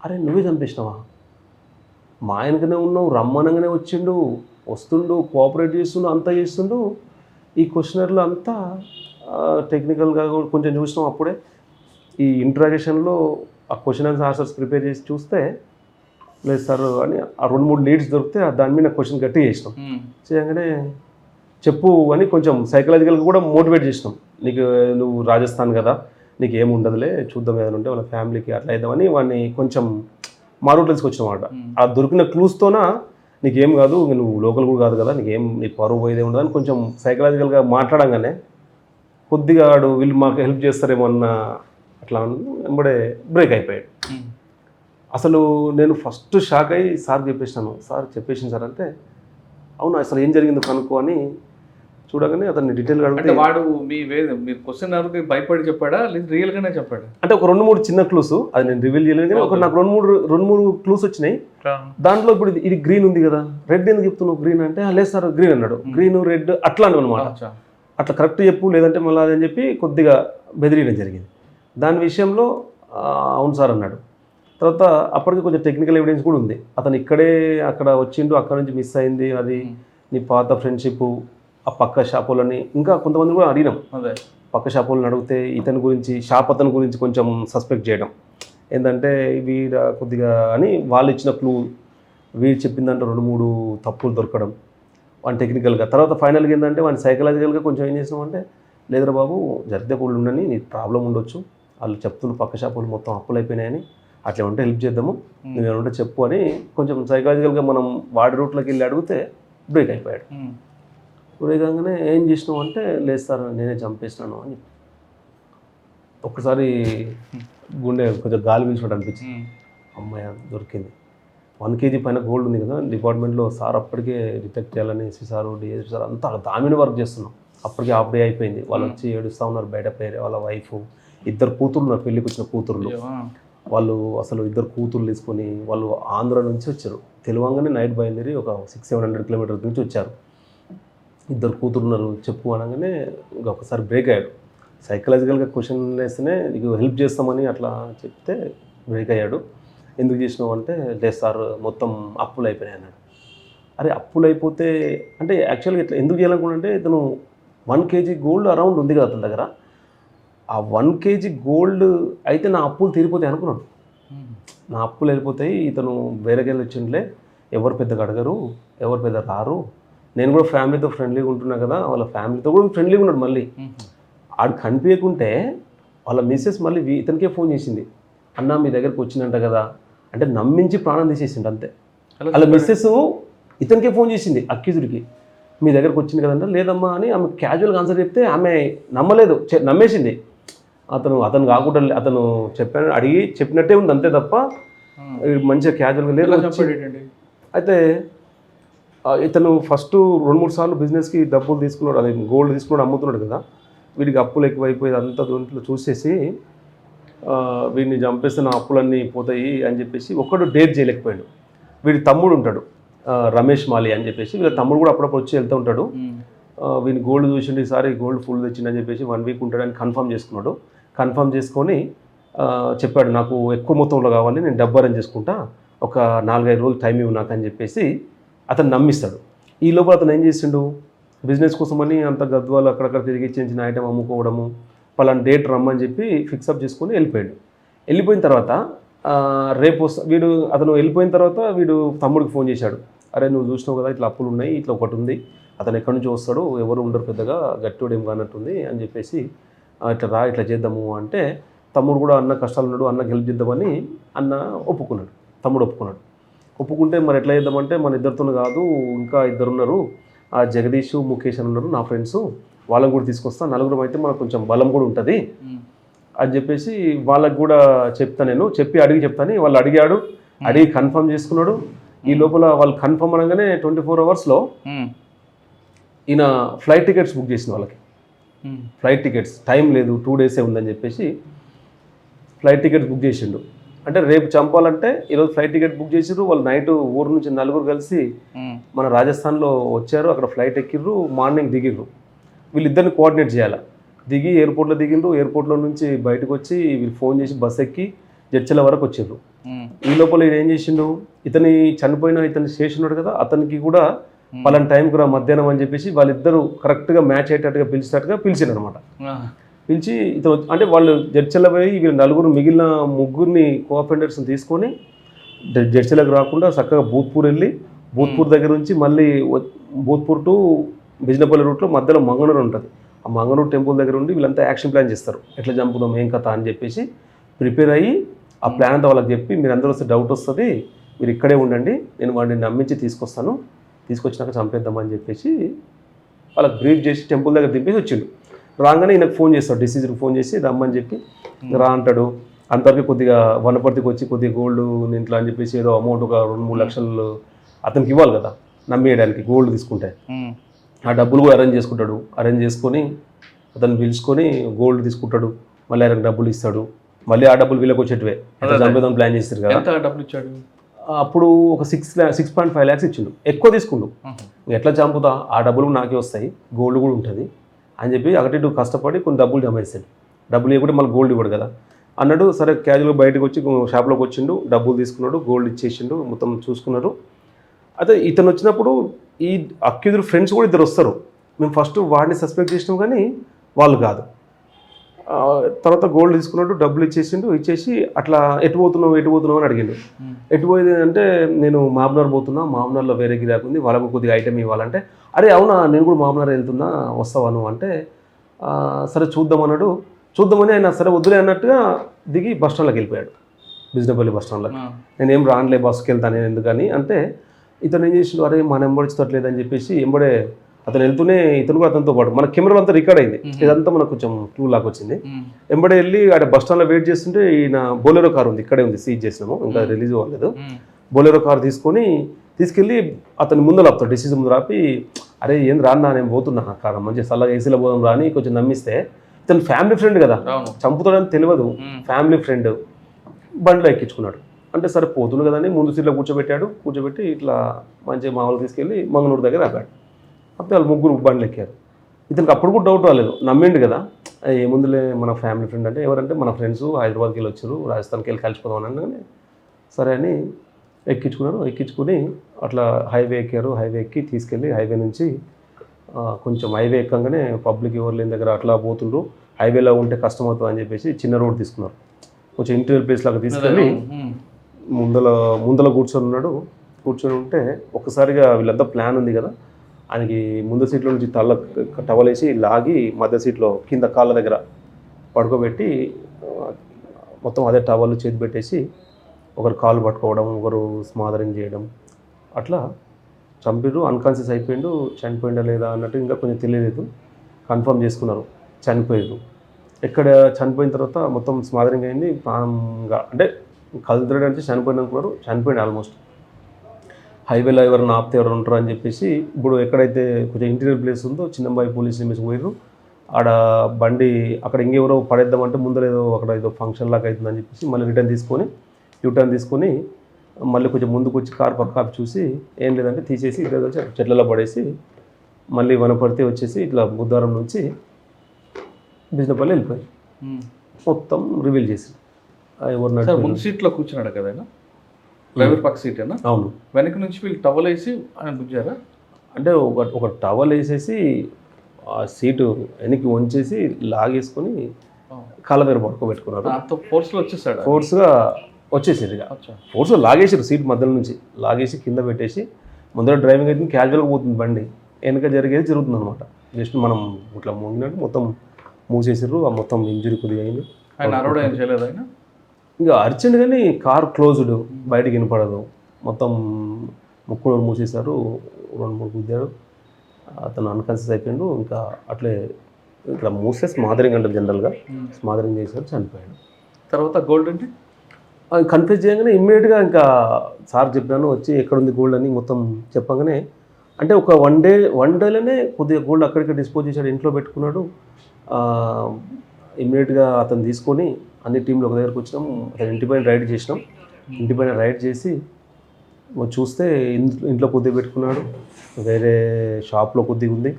అరే నువ్వే చంపేసినావా? మా ఆయనకనే ఉన్నావు, రమ్మనంగానే వస్తుండు కోఆపరేట్ చేస్తుండు, అంతా చేస్తుండు. ఈ క్వశ్చనర్లో అంతా టెక్నికల్గా కొంచెం చూసినాం. అప్పుడే ఈ ఇంటరాగేషన్లో ఆ క్వశ్చన్ ఆన్సర్స్ ప్రిపేర్ చేసి చూస్తే లేదు సార్ అని ఆ 2-3 లీడ్స్ దొరికితే దాని మీద క్వశ్చన్ గట్టి చేసినాం. చేయగానే చెప్పు అని కొంచెం సైకలాజికల్గా కూడా మోటివేట్ చేసినాం. నువ్వు రాజస్థాన్ కదా, నీకు ఏముండదులే, చూద్దాం ఏదైనా ఉంటే వాళ్ళ ఫ్యామిలీకి అట్లా అయిద్దామని వాడిని కొంచెం మారుటల్స్కి వచ్చినమాట. ఆ దొరికిన క్లూస్తోన నీకేం కాదు, నువ్వు లోకల్ కూడా కాదు కదా, నీ పరువు పోయేదే ఉండదు అని కొంచెం సైకలాజికల్గా మాట్లాడంగానే కొద్దిగా వీళ్ళు మాకు హెల్ప్ చేస్తారేమో అన్న అట్లా వెంబడే బ్రేక్ అయిపోయాడు. అసలు నేను ఫస్ట్ షాక్ అయ్యి సార్ చెప్పేసినాను. సార్ చెప్పేసింది సార్ అంటే అవును అసలు ఏం జరిగిందో కనుక్కో అని చూడగానే అతన్ని డీటెయిల్గా అడిగితే వాడు మీరు క్వశ్చన్ అడిగి భయపడి చెప్పాడా లేదా రియల్గానే చెప్పాడా అంటే ఒక 2-3 చిన్న క్లూస్ అది నేను రివీల్ చేయలేదు కానీ ఒక నాకు 2-3 క్లూస్ వచ్చినాయి. దాంట్లో ఇప్పుడు ఇది గ్రీన్ ఉంది కదా, రెడ్ ఎందుకు చెప్తున్నావు గ్రీన్ అంటే లేదు సార్ గ్రీన్ అన్నాడు. గ్రీన్ రెడ్ అట్లా అనమాట, అట్లా కరెక్ట్ చెప్పు లేదంటే మళ్ళీ అదని చెప్పి కొద్దిగా బెదిరియడం జరిగింది. దాని విషయంలో అవును సార్ అన్నాడు. తర్వాత అప్పటికి కొంచెం టెక్నికల్ ఎవిడెన్స్ కూడా ఉంది. అతను అక్కడ వచ్చిండు, అక్కడ నుంచి మిస్ అయింది, అది నీ పాత ఫ్రెండ్షిప్, ఆ పక్క షాపులని ఇంకా కొంతమంది కూడా అడిగినాం. అదే పక్క షాపులను అడిగితే అతని గురించి కొంచెం సస్పెక్ట్ చేయడం ఏంటంటే వీడు కొద్దిగా అని వాళ్ళు ఇచ్చిన క్లూ, వీడు చెప్పిందంటే 2-3 తప్పులు దొరకడం వాడిని టెక్నికల్గా. తర్వాత ఫైనల్గా ఏంటంటే వాడిని సైకలాజికల్గా కొంచెం ఏం చేసినామంటే లేదురా బాబు జరిగితే కూడా ఉండని, నీ ప్రాబ్లం ఉండొచ్చు, వాళ్ళు చెప్తున్న పక్క షాపులు మొత్తం అప్పులు అయిపోయినాయని, అట్లా ఉంటే హెల్ప్ చేద్దాము, నువ్వేమంటే చెప్పు అని కొంచెం సైకలాజికల్గా మనం వాడి రూట్లోకి వెళ్ళి అడిగితే బ్రేక్ అయిపోయాడు. బ్రేక్ కాగానే ఏం చేసినావు అంటే లేదు సార్ నేనే చంపేసినాను అని. ఒక్కసారి గుండె కొంచెం గాలి పీల్చినట్టు అనిపించింది. అమ్మాయి దొరికింది. 1 kg పైన గోల్డ్ ఉంది కదా డిపార్ట్మెంట్లో. సార్ అప్పటికే డిటెక్ట్ చేయాలని ఎస్పీ సార్ డిఎస్పీ సార్ అంతా దామిని వర్క్ చేస్తున్నాం. అప్పటికే హాఫ్ డే అయిపోయింది. వాళ్ళు వచ్చి ఏడుస్తూ ఉన్నారు బయట. వాళ్ళ వైఫ్, 2 కూతుర్లు ఉన్నారు, పెళ్ళికి వచ్చిన కూతుర్లు. వాళ్ళు అసలు 2 కూతుర్లు తీసుకొని వాళ్ళు ఆంధ్ర నుంచి వచ్చారు. తెలివంగానే నైట్ బయలుదేరి ఒక 600-700 kilometers నుంచి వచ్చారు. 2 కూతురు ఉన్నారు చెప్పు అనగానే ఇంకా ఒకసారి బ్రేక్ అయ్యాడు. సైకలాజికల్గా క్వశ్చన్ వేస్తేనే నీకు హెల్ప్ చేస్తామని అట్లా చెప్తే బ్రేక్ అయ్యాడు. ఎందుకు చేసినావు అంటే లేదు సార్ మొత్తం అప్పులు అయిపోయినాయి అన్నాడు. అరే అప్పులు అయిపోతే అంటే యాక్చువల్గా ఇట్లా ఎందుకు చేయాలనుకుంటే ఇతను 1 kg గోల్డ్ అరౌండ్ ఉంది కదా అతని దగ్గర. ఆ 1 kg గోల్డ్ అయితే నా అప్పులు తీరిపోతాయి అనుకున్నాడు. నా అప్పులు వెళ్ళిపోతాయి, ఇతను వేరేకెళ్ళి వచ్చిండ్లే, ఎవరు పెద్దగా అడగరు, ఎవరు పెద్ద రారు, నేను కూడా ఫ్యామిలీతో ఫ్రెండ్లీగా ఉంటున్నా కదా, వాళ్ళ ఫ్యామిలీతో కూడా ఫ్రెండ్లీగా ఉన్నాడు. మళ్ళీ ఆడు కనిపించకుంటే వాళ్ళ మిస్సెస్ మళ్ళీ ఇతనికే ఫోన్ చేసింది, అన్న మీ దగ్గరికి వచ్చిందంట కదా అంటే నమ్మించి ప్రాణం తీసేసిండు అంతే. వాళ్ళ మిస్సెస్ ఇతనికే ఫోన్ చేసింది అక్యూజ్డ్కి, మీ దగ్గరకు వచ్చింది కదంటే లేదమ్మా అని ఆమె క్యాజువల్గా ఆన్సర్ చెప్తే ఆమె నమ్మలేదు, నమ్మేసింది. అతను కాకుండా అతను అడిగి చెప్పినట్టే ఉంది అంతే తప్ప మంచిగా క్యాజువల్గా లేదు. అయితే ఇతను ఫస్ట్ 2-3 సార్లు బిజినెస్కి డబ్బులు తీసుకున్నాడు, అదే గోల్డ్ తీసుకున్నాడు, అమ్ముతున్నాడు కదా. వీడికి అప్పులు ఎక్కువైపోయి అంతా దాంట్లో చూసేసి వీడిని చంపేస్తే నా అప్పులన్నీ పోతాయి అని చెప్పేసి ఒక్కడు డేట్ చేయలేకపోయాడు. వీడి తమ్ముడు ఉంటాడు రమేష్ మాలి అని చెప్పేసి, వీళ్ళ తమ్ముడు కూడా అప్పుడప్పుడు వచ్చి వెళ్తూ ఉంటాడు. వీని గోల్డ్ చూసిండు, ఈసారి గోల్డ్ ఫుల్ తెచ్చిండని చెప్పేసి 1 వీక్ ఉంటాడని కన్ఫర్మ్ చేసుకున్నాడు. కన్ఫర్మ్ చేసుకొని చెప్పాడు, నాకు ఎక్కువ మొత్తంలో కావాలి, నేను డబ్బు అరేంజ్ చేసుకుంటా, ఒక 4-5 రోజులు టైం ఇవ్వు నాకు అని చెప్పేసి అతను నమ్మిస్తాడు. ఈ లోపల అతను ఏం చేసిండు, బిజినెస్ కోసమని అంత గద్వాలు అక్కడక్కడ తిరిగి చిన్న ఐటమ్ అమ్ముకోవడము, పలానా డేట్ రమ్మని చెప్పి ఫిక్సప్ చేసుకొని వెళ్ళిపోయాడు. వెళ్ళిపోయిన తర్వాత రేపు అతను వెళ్ళిపోయిన తర్వాత వీడు తమ్ముడికి ఫోన్ చేశాడు, అరే నువ్వు చూసినావు కదా ఇట్లా అప్పులు ఉన్నాయి, ఇట్లా ఒకటి ఉంది, అతను ఎక్కడి నుంచి వస్తాడు, ఎవరు ఉండరు, పెద్దగా గట్టివాడు ఏం కానట్టుంది అని చెప్పేసి ఇట్లా రా ఇట్లా చేద్దాము అంటే, తమ్ముడు కూడా అన్న కష్టాలు ఉన్నాడు, అన్నకి హెల్ప్ చేద్దామని అన్న ఒప్పుకున్నాడు. తమ్ముడు ఒప్పుకుంటే మరి ఎట్లా చేద్దామంటే, మన ఇద్దరితో కాదు ఇంకా 2 ఉన్నారు, ఆ జగదీష్ ముఖేష్ అని ఉన్నారు నా ఫ్రెండ్స్, వాళ్ళని కూడా తీసుకొస్తా, 4 అయితే మనకు కొంచెం బలం కూడా ఉంటుంది అని చెప్పేసి వాళ్ళకి కూడా అడిగి చెప్తాను. వాళ్ళు అడిగి కన్ఫర్మ్ చేసుకున్నాడు. ఈ లోపల వాళ్ళు కన్ఫర్మ్ అనగానే 24 అవర్స్లో ఈయన ఫ్లైట్ టికెట్స్ బుక్ చేసిన వాళ్ళకి. ఫ్లైట్ టికెట్స్ టైం లేదు, 2 డేసే ఉందని చెప్పేసి ఫ్లైట్ టికెట్స్ బుక్ చేసిండు. అంటే రేపు చంపాలంటే ఈరోజు ఫ్లైట్ టికెట్ బుక్ చేసిర్రు. వాళ్ళు నైట్ ఊరు నుంచి 4 కలిసి మన రాజస్థాన్లో వచ్చారు, అక్కడ ఫ్లైట్ ఎక్కిర్రు, మార్నింగ్ దిగిర్రు. వీళ్ళిద్దరిని కోఆర్డినేట్ చేయాలి. దిగి ఎయిర్పోర్ట్లో దిగిండ్రు, ఎయిర్పోర్ట్లో నుంచి బయటకు వచ్చి వీళ్ళు ఫోన్ చేసి బస్ ఎక్కి జడ్చల వరకు వచ్చిర్రు. ఈ లోపల ఈయన ఏం చేసిండు, ఇతని స్టేషన్ ఉన్నాడు కదా, అతనికి కూడా పలానా టైంకి రా మధ్యాహ్నం అని చెప్పేసి వాళ్ళిద్దరూ కరెక్ట్గా మ్యాచ్ అయ్యేటట్టుగా పిలిచినట్టు అనమాట. పిలిచి ఇతను అంటే వాళ్ళు జడ్చల పోయి వీళ్ళు 4 మిగిలిన 3 కోఆఫెండర్స్ని తీసుకొని జడ్చలకు రాకుండా చక్కగా భూత్పూర్ వెళ్ళి, భూత్పూర్ దగ్గర నుంచి మళ్ళీ భూత్పూర్ టు బిజినపల్లి రూట్లో మధ్యలో మంగనూరు ఉంటుంది. ఆ మంగనూరు టెంపుల్ దగ్గర ఉండి వీళ్ళంతా యాక్షన్ ప్లాన్ చేస్తారు, ఎట్లా చంపుదాం ఏం కథ అని చెప్పేసి ప్రిపేర్ అయ్యి ఆ ప్లాన్ అంతా వాళ్ళకి చెప్పి, మీరు అందరూ వస్తే డౌట్ వస్తుంది, మీరు ఇక్కడే ఉండండి, నేను వాడిని నమ్మించి తీసుకొచ్చినాక చంపేద్దామని చెప్పేసి వాళ్ళకి బ్రీఫ్ చేసి టెంపుల్ దగ్గర దింపేసి వచ్చిండు. రాగానే ఈయనకు ఫోన్ చేస్తాడు, డిసీజ్కి ఫోన్ చేసి రమ్మని చెప్పి రా అంటాడు. అంతవరకు కొద్దిగా వనపర్తికి వచ్చి కొద్దిగా గోల్డ్ ఇంట్లో అని చెప్పేసి ఏదో అమౌంట్ ఒక 2-3 లక్షలు అతనికి ఇవ్వాలి కదా నమ్మేయడానికి, గోల్డ్ తీసుకుంటే ఆ డబ్బులు కూడా అరేంజ్ చేసుకొని అతను పిలుచుకొని గోల్డ్ తీసుకుంటాడు, మళ్ళీ ఆయనకు డబ్బులు ఇస్తాడు, మళ్ళీ ఆ డబ్బులు వీళ్ళకి వచ్చేటివే చంపేదాం ప్లాన్ చేస్తారు కదా. డబ్బులు ఇచ్చాడు అప్పుడు ఒక 6.5 lakhs ఇచ్చిండు, ఎక్కువ తీసుకుండు. ఎట్లా చంపుతా, ఆ డబ్బులు నాకే వస్తాయి, గోల్డ్ కూడా ఉంటుంది అని చెప్పి అటు కష్టపడి కొన్ని డబ్బులు జమ చేస్తాడు. డబ్బులు ఇవ్వకుండా మళ్ళీ గోల్డ్ ఇవ్వడు కదా అన్నాడు. సరే క్యాజువల్గా బయటకు వచ్చి షాప్లోకి వచ్చిండు, డబ్బులు తీసుకున్నాడు, గోల్డ్ ఇచ్చేసిండు, మొత్తం చూసుకున్నారు. అయితే ఇతను వచ్చినప్పుడు ఈ అక్యూజ్డ్ ఫ్రెండ్స్ కూడా 2 వస్తారు. మేము ఫస్ట్ వాడిని సస్పెక్ట్ చేసినాం కానీ వాళ్ళు కాదు. తర్వాత గోల్డ్ తీసుకున్నాడు, డబ్బులు ఇచ్చేసి అట్లా ఎటు పోతున్నావు అని అడిగిండు. ఎటు పోయేది అంటే, నేను మామ్నార్ పోతున్నా, మామ్నార్లో వేరే గిరాకు ఉంది, వాళ్ళకు కొద్దిగా ఐటమ్ ఇవ్వాలంటే, అరే అవునా నేను కూడా మామ్నార్ వెళ్తున్నా వస్తావాను అంటే, సరే చూద్దామని ఆయన సరే వద్దులే అన్నట్టుగా దిగి బస్ స్టాండ్లోకి వెళ్ళిపోయాడు, బిజినపల్లి బస్ స్టాండ్లోకి. నేనేం రానులే బస్కి వెళ్తాను నేను ఎందుకని అంటే, ఇతను ఏం చేసిండు, అరే మన ఎంబడిస్తట్లేదని చెప్పేసి ఎంబడే అతను వెళ్తూనే ఇతను కూడా అతనితో పాటు మన కెమెరాలో అంతా రికార్డ్ అయింది, ఇదంతా మనకు కొంచెం క్లూ లాగా వచ్చింది. ఎంబడే వెళ్ళి ఆడ బస్ స్టాండ్లో వెయిట్ చేస్తుంటే ఈయన బొలెరో కార్ ఉంది, ఇక్కడే ఉంది, సీజ్ చేసినాము, ఇంకా రిలీజ్ అవ్వలేదు. బొలెరో కార్ తీసుకెళ్ళి అతని ముందు ఆపుతాడు, డిసీజ్ ముందు ఆపి, అరే ఏం రాన్నా నేను పోతున్నా కారణం మంచిగా చల్లగా ఏసీలో పోదాం రాని కొంచెం నమ్మిస్తే, ఇతను ఫ్యామిలీ ఫ్రెండ్ కదా, చంపుతాడని తెలియదు, ఫ్యామిలీ ఫ్రెండ్ బండిలో ఎక్కించుకున్నాడు. అంటే సరే పోతుండు కదా అని ముందు సీట్లో కూర్చోబెట్టి ఇట్లా మంచిగా మామూలు తీసుకెళ్ళి మంగనూరు దగ్గర ఆపాడు. అప్పుడు వాళ్ళు 3 బండ్లు ఎక్కారు. ఇతనికి అప్పుడు కూడా డౌట్ రాలేదు, నమ్మిండు కదా, ఏముందులే మన ఫ్యామిలీ ఫ్రెండ్ అంటే, ఎవరంటే మన ఫ్రెండ్స్ హైదరాబాద్కి వెళ్ళి వచ్చారు, రాజస్థాన్కి వెళ్ళి కలిసిపోదాం అనగానే సరే అని ఎక్కించుకుని అట్లా హైవే ఎక్కారు. హైవే ఎక్కి తీసుకెళ్ళి హైవే నుంచి కొంచెం హైవే ఎక్కగానే పబ్లిక్ ఎవరు లేని దగ్గర అట్లా పోతుండ్రు, హైవేలో ఉంటే కష్టం అవుతుంది అని చెప్పేసి చిన్న రోడ్ తీసుకున్నారు. కొంచెం ఇంటీరియర్ ప్లేస్ లాగా తీసుకెళ్ళి ముందల కూర్చొని ఉంటే ఒక్కసారిగా వీళ్ళంతా ప్లాన్ ఉంది కదా, ఆయనకి ముందు సీట్లో నుంచి టవలేసి లాగి మధ్య సీట్లో కింద కాళ్ళ దగ్గర పడుకోబెట్టి మొత్తం అదే టవల్ చేతి పెట్టేసి ఒకరు కాళ్ళు పట్టుకోవడం, ఒకరు స్మాదరింగ్ చేయడం, అట్లా చంపిరు. అన్కాన్షియస్ అయిపోయిండు, చనిపోయిందా లేదా అన్నట్టు ఇంకా కొంచెం తెలియలేదు, కన్ఫర్మ్ చేసుకున్నారు చనిపోయారు. ఎక్కడ చనిపోయిన తర్వాత మొత్తం స్మాదరింగ్ అయింది, ప్రాణంగా అంటే కలుద్రడంటే చనిపోయింది అనుకున్నారు, చనిపోయింది ఆల్మోస్ట్. హైవేలో ఎవరైనా ఆపితే ఎవరు ఉంటారు అని చెప్పేసి ఇప్పుడు ఎక్కడైతే కొంచెం ఇంటీరియర్ ప్లేస్ ఉందో చిన్నంబాయి పోలీస్ నిమిషం పోయారు. ఆడ బండి అక్కడ ఇంకెవరో పడేద్దామంటే ముందర ఏదో అక్కడ ఏదో ఫంక్షన్ లాగా అవుతుందని చెప్పేసి మళ్ళీ రిటర్న్ తీసుకొని యూటర్న్ తీసుకొని మళ్ళీ కొంచెం ముందుకు వచ్చి కార్ పక్క చూసి ఏం లేదంటే తీసేసి ఇద్దరు వచ్చి చెట్లలో పడేసి మళ్ళీ వనపర్తి వచ్చేసి ఇట్లా బుద్ధారం నుంచి బిజినపల్లి వెళ్ళిపోయి మొత్తం రివీల్ చేసి ఎవరు సార్ ముందు సీట్లో కూర్చున్నాడు కదా ఆయన, డ్రైవర్ పక్క సీట్ అయినా. అవును, వెనక నుంచి వీళ్ళు టవల్ వేసి ఆయన గుంజారా? అంటే ఒక టవల్ వేసేసి ఆ సీటు వెనక్కి వంచేసి లాగేసుకొని కాళ్ళ దగ్గర పడుకోబెట్టుకున్నారు. అంత ఫోర్స్లో వచ్చేసాడు, ఫోర్స్గా వచ్చేసారు. ఇక ఫోర్స్గా లాగేసారు, సీట్ మధ్యలో నుంచి లాగేసి కింద పెట్టేసి ముందర డ్రైవింగ్ అయితే క్యాజువల్గా పోతుంది బండి, వెనక జరిగేది జరుగుతుంది అనమాట. జస్ట్ మనం ఇట్లా మూగినట్టు మొత్తం మూసేసారు. ఆ మొత్తం ఇంజరీ కొద్దిగా అయింది. ఆయన అరవడం ఏం చేయలేదు ఆయన? ఇంకా అర్జెంట్ కానీ కార్ క్లోజ్డ్, బయటికి వినపడదు, మొత్తం ముక్కు మూసేశారు. 2-3 గుద్దాడు, అతను అన్కాన్షియస్ అయిపోయాడు. ఇంకా అట్లే ఇట్లా మూసే స్మాదరింగ్ అంటారు జనరల్గా, స్మాదరింగ్ చేశారు, చనిపోయాడు. తర్వాత గోల్డ్ అంటే కన్ఫ్యూజ్ చేయగానే ఇమ్మీడియట్గా ఇంకా సార్ చెప్పినాను వచ్చి ఎక్కడుంది గోల్డ్ అని మొత్తం చెప్పగానే, అంటే ఒక వన్ డేలోనే కొద్దిగా గోల్డ్ అక్కడికి డిస్పోజ్ చేశాడు, ఇంట్లో పెట్టుకున్నాడు. ఇమ్మీడియట్గా అతను తీసుకొని అన్ని టీంలు ఒక దగ్గరకు వచ్చినాం. అతను ఇంటిపైన రైడ్ చేసినాం. ఇంటిపైన రైడ్ చేసి చూస్తే ఇంట్లో కొద్దిగా పెట్టుకున్నాడు, వేరే షాప్లో కొద్దిగా ఉంది.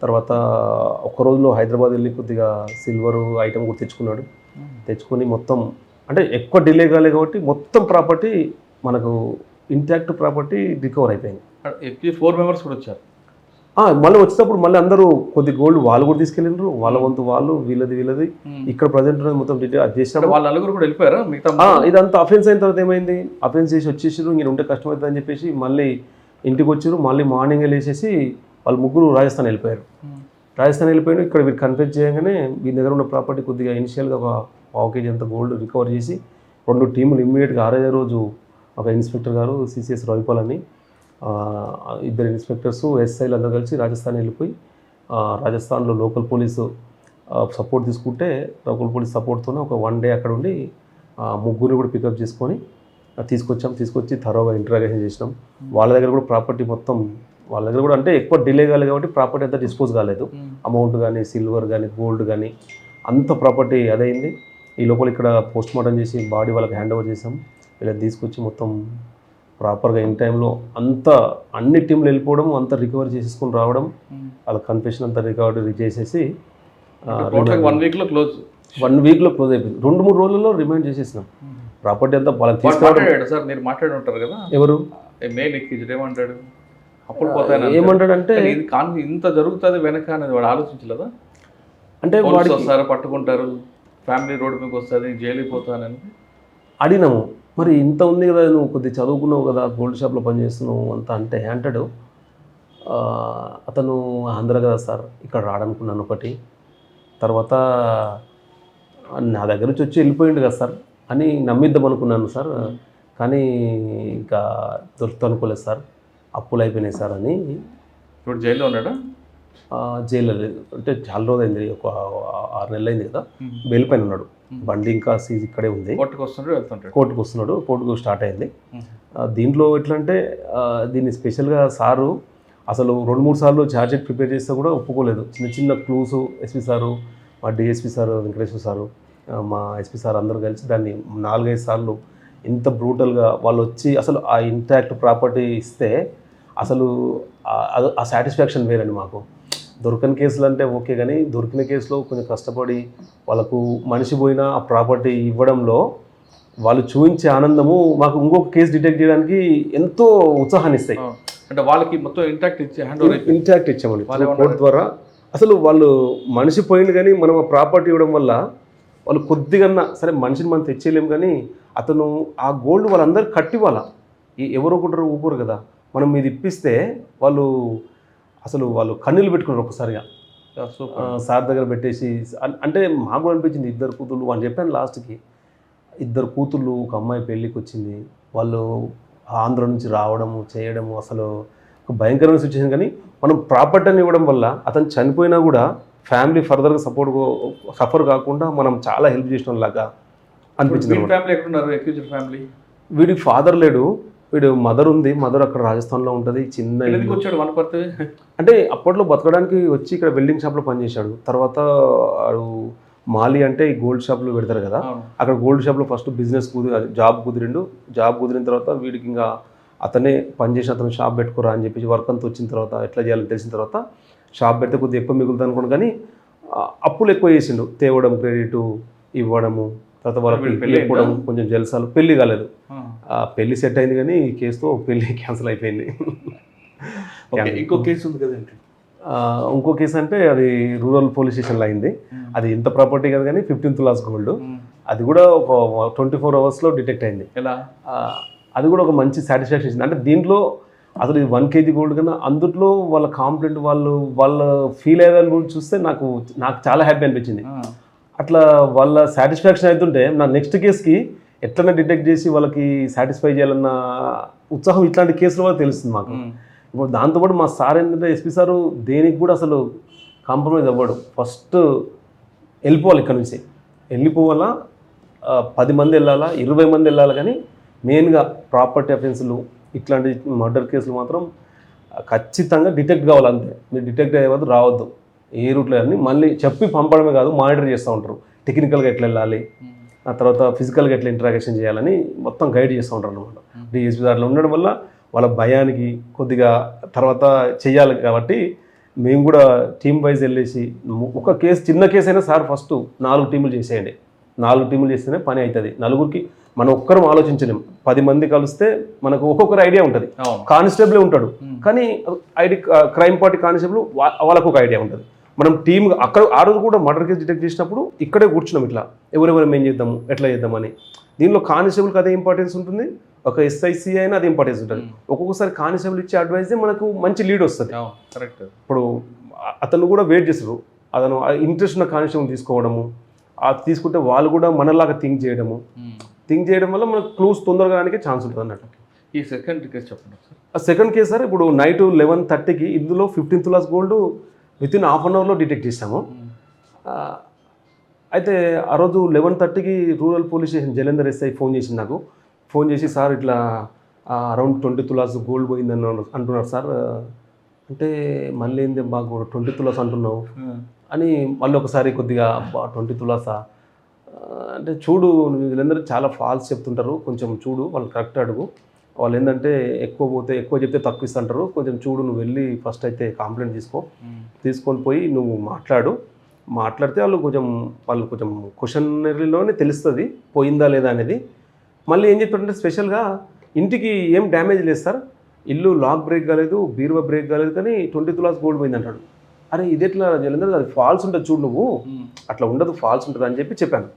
తర్వాత ఒక్క రోజులో హైదరాబాద్ వెళ్ళి కొద్దిగా సిల్వర్ ఐటమ్ కూడా తెచ్చుకున్నాడు. తెచ్చుకొని మొత్తం అంటే ఎక్కువ డిలే కాలే కాబట్టి మొత్తం ప్రాపర్టీ మనకు ఇంటాక్ట్ ప్రాపర్టీ రికవర్ అయిపోయింది. 4 మెంబర్స్ కూడా వచ్చారు. మళ్ళీ వచ్చేటప్పుడు మళ్ళీ అందరూ కొద్ది గోల్డ్ వాళ్ళు కూడా తీసుకెళ్ళినారు, వాళ్ళ వంతు వాళ్ళు, వీళ్ళది ఇక్కడ ప్రజెంట్ మొత్తం డీటెయిల్ అది చేసినారు. వాళ్ళ నలుగురు కూడా వెళ్ళిపోయారా? ఇదంతా అఫెన్స్ అయిన తర్వాత ఏమైంది, అఫెన్స్ చేసి వచ్చేసారు, ఇంక ఉంటే కష్టమవుతుంది అని చెప్పేసి మళ్ళీ ఇంటికి వచ్చారు. మళ్ళీ మార్నింగ్ వెళ్ళేసేసి వాళ్ళు ముగ్గురు రాజస్థాన్ వెళ్ళిపోయారు. ఇక్కడ వీరు కన్ఫ్యూజ్ చేయగానే వీరి దగ్గర ఉన్న ప్రాపర్టీ కొద్దిగా ఇనిషియల్గా ఒక 1/2 kg అంత గోల్డ్ రికవర్ చేసి 2 టీములు ఇమ్మీడియట్గా 6వ రోజు ఒక ఇన్స్పెక్టర్ గారు సిసిఎస్ రవిపాల్ అని, 2 ఇన్స్పెక్టర్స్ ఎస్ఐలు అందరూ కలిసి రాజస్థాన్ వెళ్ళిపోయి రాజస్థాన్లో లోకల్ పోలీసు సపోర్ట్ తీసుకుంటే లోకల్ పోలీస్ సపోర్ట్తోనే ఒక 1 డే అక్కడ ఉండి ముగ్గురిని కూడా పికప్ చేసుకొని తీసుకొచ్చి థరోగా ఇంటరాగేషన్ చేసినాం. వాళ్ళ దగ్గర కూడా ప్రాపర్టీ మొత్తం వాళ్ళ దగ్గర కూడా అంటే ఎక్కువ డిలే కాలేదు కాబట్టి ప్రాపర్టీ అంతా డిస్పోజ్ కాలేదు. అమౌంట్ కానీ సిల్వర్ కానీ గోల్డ్ కానీ అంత ప్రాపర్టీ అదైంది. ఈ లోపల ఇక్కడ పోస్ట్ మార్టం చేసి బాడీ వాళ్ళకి హ్యాండ్ ఓవర్ చేసాం. వీళ్ళకి తీసుకొచ్చి మొత్తం ప్రాపర్గా ఇన్ టైంలో అన్ని టీంలు వెళ్ళిపోవడం, అంతా రికవర్ చేసేసుకొని రావడం, వాళ్ళ కన్ఫెషన్ అంతా రికవరీ చేసేసి 1 వీక్లో క్లోజ్ అయిపోయింది. 2-3 రోజుల్లో రిమైండ్ చేసేసినాం. ప్రాపర్టీ అంతా వాళ్ళకి తీసుకురావడం. సార్ మీరు మాట్లాడి ఉంటారు కదా, ఎవరు మెయిల్ ఏమంటాడు అప్పుడు పోతాను ఏమంటాడంటే ఇంత జరుగుతుంది వెనక అనేది వాడు ఆలోచించలేదా? అంటే వాడు వస్తారా, పట్టుకుంటారు, ఫ్యామిలీ రోడ్డు మీకు వస్తుంది, జైలుకి పోతానని అడిగినాము. మరి ఇంత ఉంది కదా, నువ్వు కొద్దిగా చదువుకున్నావు కదా, గోల్డ్ షాప్లో పనిచేస్తున్నావు అంత అంటే అంటాడు, అతను ఆంధ్ర కదా సార్, ఇక్కడ రాడనుకున్నాను ఒకటి, తర్వాత నా దగ్గర నుంచి వచ్చి వెళ్ళిపోయిండు కదా సార్ అని నమ్మిద్దాం అనుకున్నాను సార్, కానీ ఇంకా దొరుకుతా అనుకోలేదు సార్, అప్పులు అయిపోయినాయి సార్ అని. ఇప్పుడు జైల్లో ఉన్నాడా? జైల్లో లేదు, అంటే చాలా రోజు అయింది, ఒక 6 నెలలు అయింది కదా, బెయిల్ పైన ఉన్నాడు. బండి ఇంకా సీజ్ ఇక్కడే ఉంది, కోర్టుకు వస్తున్నాడు, కోర్టుకు స్టార్ట్ అయింది. దీంట్లో ఎట్లా అంటే దీన్ని స్పెషల్గా సారు అసలు 2-3 సార్లు ఛార్జ్ షీట్ ప్రిపేర్ చేస్తే కూడా ఒప్పుకోలేదు. చిన్న క్లూస్ ఎస్పీ సారు, మా డిఎస్పీ సారు, వెంకటేశ్వర సారు, మా ఎస్పీ సార్ అందరూ కలిసి దాన్ని 4-5 సార్లు ఇంత బ్రూటల్గా వాళ్ళు వచ్చి అసలు ఆ ఇంటాక్ట్ ప్రాపర్టీ ఇస్తే అసలు ఆ సాటిస్ఫాక్షన్ వేరండి మాకు. దొరకని కేసులు అంటే ఓకే, కానీ దొరికిన కేసులో కొంచెం కష్టపడి వాళ్ళకు మనిషి పోయిన ఆ ప్రాపర్టీ ఇవ్వడంలో వాళ్ళు చూపించే ఆనందము మాకు ఇంకొక కేసు డిటెక్ట్ చేయడానికి ఎంతో ఉత్సాహాన్ని ఇస్తాయి. అంటే వాళ్ళకి మొత్తం ఇంటాక్ట్ ఇచ్చామండి కోర్టు ద్వారా. అసలు వాళ్ళు మనిషి పోయింది కానీ మనం ఆ ప్రాపర్టీ ఇవ్వడం వల్ల వాళ్ళు కొద్దిగా సరే మనిషిని మనం తెచ్చేయలేము, కానీ అతను ఆ గోల్డ్ వాళ్ళందరూ కట్టివ్వాలా, ఎవరో ఒకటి ఊపురు కదా, మనం ఇది ఇప్పిస్తే వాళ్ళు కన్నీళ్ళు పెట్టుకున్నారు ఒక్కసారిగా. సార్ దగ్గర పెట్టేసి అంటే మాకు కూడా అనిపించింది, 2 కూతుళ్ళు అని చెప్పాను. లాస్ట్కి 2 కూతుళ్ళు, ఒక అమ్మాయి పెళ్ళికి వచ్చింది, వాళ్ళు ఆంధ్ర నుంచి రావడము చేయడము అసలు ఒక భయంకరమైన సిచ్యువేషన్. కానీ మనం ప్రాపర్టీని ఇవ్వడం వల్ల అతను చనిపోయినా కూడా ఫ్యామిలీ ఫర్దర్గా సఫర్ కాకుండా మనం చాలా హెల్ప్ చేసిన లాగా అనిపించింది. ఫ్యామిలీ? వీడికి ఫాదర్ లేడు, వీడు మదర్ ఉంది, మదర్ అక్కడ రాజస్థాన్లో ఉంటుంది, చిన్న ఎందుకు ఇల్లు. వచ్చాడు వనపర్తి? అంటే అప్పట్లో బతకడానికి వచ్చి ఇక్కడ వెల్డింగ్ షాప్లో పనిచేశాడు. తర్వాత వాడు మాలి అంటే ఈ గోల్డ్ షాప్లో పెడతారు కదా, అవును. అక్కడ గోల్డ్ షాప్లో ఫస్ట్ బిజినెస్ జాబ్ కుదిరిండు. జాబ్ కుదిరిన తర్వాత వీడికి ఇంకా అతనే పనిచేసిన అతను షాప్ పెట్టుకోరా అని చెప్పేసి వర్క్ అంతా వచ్చిన తర్వాత ఎట్లా చేయాలని తెలిసిన తర్వాత షాప్ పెడితే కొద్దిగా ఎక్కువ మిగులుతుంది అనుకోండి, కానీ అప్పులు ఎక్కువ చేసిండు. తేవడం, క్రెడిట్ ఇవ్వడము, తర్వాత వాళ్ళకి వీడికి పెళ్ళి అయిపోవడం, కొంచెం జలసాలు. పెళ్లి కాలేదు, ఆ. పెళ్లి సెట్ అయింది కానీ ఈ కేసుతో పెళ్లి క్యాన్సిల్ అయిపోయింది. ఓకే, ఇంకో కేసు ఉంది కదండి. ఇంకో కేసు అంటే అది రూరల్ పోలీస్ స్టేషన్లో అయింది. అది ఇంత ప్రాపర్టీ కదా కానీ 15 తులాస్ గోల్డ్. అది కూడా ఒక 24 అవర్స్లో డిటెక్ట్ అయింది. ఎలా? అది కూడా ఒక మంచి సాటిస్ఫాక్షన్ ఇచ్చింది. అంటే దీంట్లో అసలు ఇది 1 kg గోల్డ్ కన్నా అందుట్లో వాళ్ళ కాంప్లైంట్ వాళ్ళ ఫీల్ అయ్యేదాన్ని కూడా చూస్తే నాకు చాలా హ్యాపీ అనిపించింది. అట్లా వాళ్ళ సాటిస్ఫాక్షన్ అవుతుంటే నా నెక్స్ట్ కేసుకి ఎట్లన్నా డిటెక్ట్ చేసి వాళ్ళకి సాటిస్ఫై చేయాలన్న ఉత్సాహం ఇట్లాంటి కేసుల వల్ల తెలుస్తుంది మాకు. ఇప్పుడు దాంతోపాటు మా సార్ ఏంటంటే ఎస్పీ సారు దేనికి కూడా అసలు కాంప్రమైజ్ అవ్వడు. ఫస్ట్ వెళ్ళిపోవాలి ఇక్కడ నుంచి, వెళ్ళిపోవాలా, 10 మంది వెళ్ళాలా, 20 మంది వెళ్ళాలి, కానీ మెయిన్గా ప్రాపర్టీ అఫెన్స్లు ఇట్లాంటి మర్డర్ కేసులు మాత్రం ఖచ్చితంగా డిటెక్ట్ కావాలి. అంతే, మీరు డిటెక్ట్ అయ్యేవద్దు, రావద్దు. ఏ రూట్లో అన్నీ మళ్ళీ చెప్పి పంపడమే కాదు, మానిటర్ చేస్తూ ఉంటారు. టెక్నికల్గా ఎట్లా వెళ్ళాలి, ఆ తర్వాత ఫిజికల్గా ఎట్లా ఇంటరాక్షన్ చేయాలని మొత్తం గైడ్ చేస్తూ ఉంటారు అనమాట. డిఎస్పీ దాంట్లో ఉండడం వల్ల వాళ్ళ భయానికి కొద్దిగా తర్వాత చెయ్యాలి కాబట్టి మేము కూడా టీమ్ వైజ్ వెళ్ళేసి ఒక కేసు, చిన్న కేసు అయినా సార్ ఫస్ట్ 4 టీములు చేసేయండి, 4 టీములు చేస్తేనే పని అవుతుంది. నలుగురికి మనం ఒక్కరం ఆలోచించలేం. 10 మంది కలిస్తే మనకు ఒక్కొక్కరు ఐడియా ఉంటుంది. కానిస్టేబులే ఉంటాడు, కానీ క్రైమ్ పార్టీ కానిస్టేబుల్ వాళ్ళకు ఒక ఐడియా ఉంటుంది. మనం టీమ్ అక్కడ ఆ రోజు కూడా మర్డర్ కేసు డిటెక్ట్ చేసినప్పుడు ఇక్కడే కూర్చున్నాం, ఇట్లా ఎవరెవరు ఏం చేద్దాము, ఎట్లా చేద్దామని. దీనిలో కానిస్టేబుల్కి అదే ఇంపార్టెన్స్ ఉంటుంది, ఒక ఎస్ఐసి అయినా అదే ఇంపార్టెన్స్ ఉంటుంది. ఒక్కొక్కసారి కానిస్టేబుల్ ఇచ్చే అడ్వైజే మనకు మంచి లీడ్ వస్తుంది. కరెక్ట్. ఇప్పుడు అతను కూడా వెయిట్ చేస్తారు, అతను ఇంట్రెస్ట్ ఉన్న కానిస్టేబుల్ తీసుకోవడము, అది తీసుకుంటే వాళ్ళు కూడా మనలాగా థింక్ చేయడం వల్ల మనకు క్లూస్ తొందరగా రావడానికి ఛాన్స్ ఉంటుంది అన్నట్టు. ఈ సెకండ్ కేసు చెప్పండి సార్. ఆ సెకండ్ కేసు సార్, ఇప్పుడు నైట్ 11:30కి ఇందులో 15 తులాస్ గోల్డ్ వితిన్ హాఫ్ అన్ అవర్లో డిటెక్ట్ చేసాము. అయితే ఆ రోజు 11:30కి rural police station Jalandhar SI phone చేసింది నాకు. ఫోన్ చేసి, సార్ ఇట్లా అరౌండ్ 20 తులాస్ గోల్డ్ పోయిందని అంటున్నారు సార్. అంటే మళ్ళీ ఏంది బాగా 20 తులాస్ అంటున్నావు అని మళ్ళీ ఒకసారి కొద్దిగా 20 తులాసా అంటే, చూడు వీళ్ళందరూ చాలా ఫాల్స్ చెప్తుంటారు, కొంచెం చూడు, వాళ్ళు కరెక్ట్ అడుగు. వాళ్ళు ఏంటంటే ఎక్కువ చెప్తే తక్కువ ఇస్తుంటారు, కొంచెం చూడు, నువ్వు వెళ్ళి ఫస్ట్ అయితే కంప్లైంట్ తీసుకొని పోయి నువ్వు మాట్లాడితే వాళ్ళు కొంచెం క్వశ్చనరీలోనే తెలుస్తుంది పోయిందా లేదా అనేది. మళ్ళీ ఏం చెప్పారంటే స్పెషల్గా ఇంటికి ఏం డ్యామేజ్ లేదు సార్, ఇల్లు లాక్ బ్రేక్ కాలేదు, బీరువా బ్రేక్ కాలేదు, కానీ 20 తులాస్ గోల్డ్ పోయింది అంటాడు. అరే ఇదెట్లా జలంధర్, అది ఫాల్స్ ఉంటుంది చూడు, నువ్వు అట్లా ఉండదు, ఫాల్స్ ఉంటుంది అని చెప్పాను.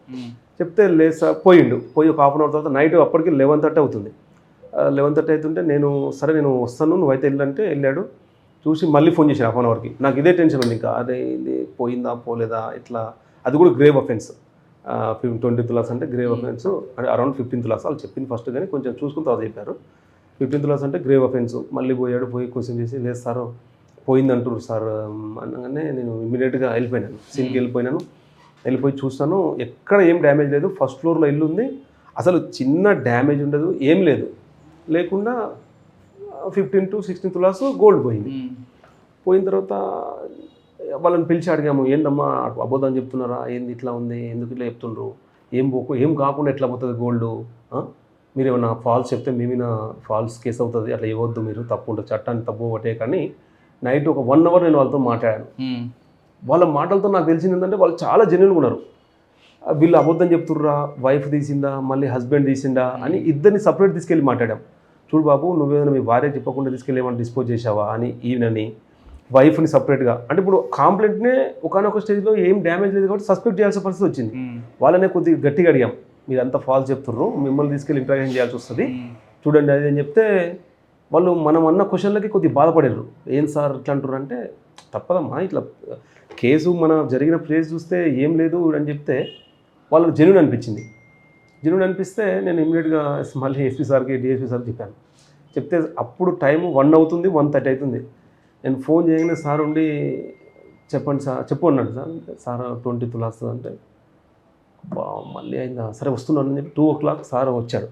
చెప్తే లేదు సార్, పోయి ఒక హాఫ్ అన్ అవర్ తర్వాత నైట్ అప్పటికి 11:30 అవుతుంది. 11:30 అవుతుంటే నేను వస్తాను, నువ్వైతే వెళ్ళంటే వెళ్ళాడు. చూసి మళ్ళీ ఫోన్ చేశాను హాఫ్ అన్ అవర్కి. నాకు ఇదే టెన్షన్ ఉంది ఇంకా, అదే ఇది పోయిందా పోలేదా ఇట్లా. అది కూడా గ్రేవ్ అఫెన్స్, 20 తులాస్ అంటే గ్రేవ్ అఫెన్స్, అంటే అరౌండ్ 15 తులాస్ వాళ్ళు చెప్పింది ఫస్ట్, కానీ కొంచెం చూసుకుని తర్వాత చెప్పారు 15 తులాస్ అంటే గ్రేవ్ అఫెన్స్. మళ్ళీ పోయి క్వశ్చన్ చేసి, లేదు సార్ పోయిందంటారు సార్ అనగానే నేను ఇమీడియట్గా వెళ్ళిపోయినాను, సీన్కి వెళ్ళిపోయి చూస్తాను, ఎక్కడ ఏం డ్యామేజ్ లేదు. ఫస్ట్ ఫ్లోర్లో ఇల్లు ఉంది, అసలు చిన్న డ్యామేజ్ ఉండదు, ఏం లేకుండా 15 to 16 తులాస్ గోల్డ్ పోయిన తర్వాత వాళ్ళని పిలిచి అడిగాము, ఏందమ్మా అబద్ధం చెప్తున్నారా, ఏంది ఇట్లా ఉంది, ఎందుకు ఇట్లా చెప్తుండ్రు, ఏం కాకుండా ఎట్లా పోతుంది గోల్డ్, మీరు ఏమన్నా ఫాల్స్ చెప్తే మేమైనా ఫాల్స్ కేసు అవుతుంది, అట్లా ఇవ్వద్దు, మీరు తప్పు ఉంటుంది, చట్టాన్ని తప్పు ఒకటే. కానీ నైట్ ఒక 1 అవర్ నేను వాళ్ళతో మాట్లాడాను. వాళ్ళ మాటలతో నాకు తెలిసింది ఏంటంటే వాళ్ళు చాలా జెన్యూన్గా ఉన్నారు. వీళ్ళు అబద్ధం చెప్తుర్రా, వైఫ్ తీసిందా, మళ్ళీ హస్బెండ్ తీసిందా అని ఇద్దరిని సపరేట్ తీసుకెళ్ళి మాట్లాడాం. చూడు బాబు, నువ్వేమైనా మీ భార్య చెప్పకుండా తీసుకెళ్ళి ఏమైనా డిస్పోజ్ చేసావా అని ఈయనని, వైఫ్ని సపరేట్గా. అంటే ఇప్పుడు కాంప్లైంట్నే ఒకనొక స్టేజ్లో ఏం డ్యామేజ్ లేదు కాబట్టి సస్పెక్ట్ చేయాల్సిన పరిస్థితి వచ్చింది. వాళ్ళనే కొద్దిగా గట్టిగా అడిగాం, మీరంతా ఫాల్స్ చెప్తుర్రు, మిమ్మల్ని తీసుకెళ్ళి ఇంటరాక్షన్ చేయాల్సి వస్తుంది, చూడండి అది అని చెప్తే వాళ్ళు మనం అన్న క్వశ్చన్లకి కొద్దిగా బాధపడారు. ఏం సార్ ఇట్లా అంటారు అంటే, తప్పదమ్మా, ఇట్లా కేసు మన జరిగిన ప్లేస్ చూస్తే ఏం లేదు అని చెప్తే వాళ్ళకి జెన్యూన్ అనిపిస్తే నేను ఇమ్మీడియట్గా మళ్ళీ ఎస్పీ సార్కి డిఎస్పీ సార్కి చెప్పాను. చెప్తే అప్పుడు టైము 1 అవుతుంది, 1:30 అవుతుంది. నేను ఫోన్ చేయగానే సార్ ఉండి, చెప్పండి సార్, అన్నాడు. సార్ 20 తులాస్ అంటే, మళ్ళీ అయిందా, సరే వస్తున్నాను అని చెప్పి 2 o'clock సార్ వచ్చాడు.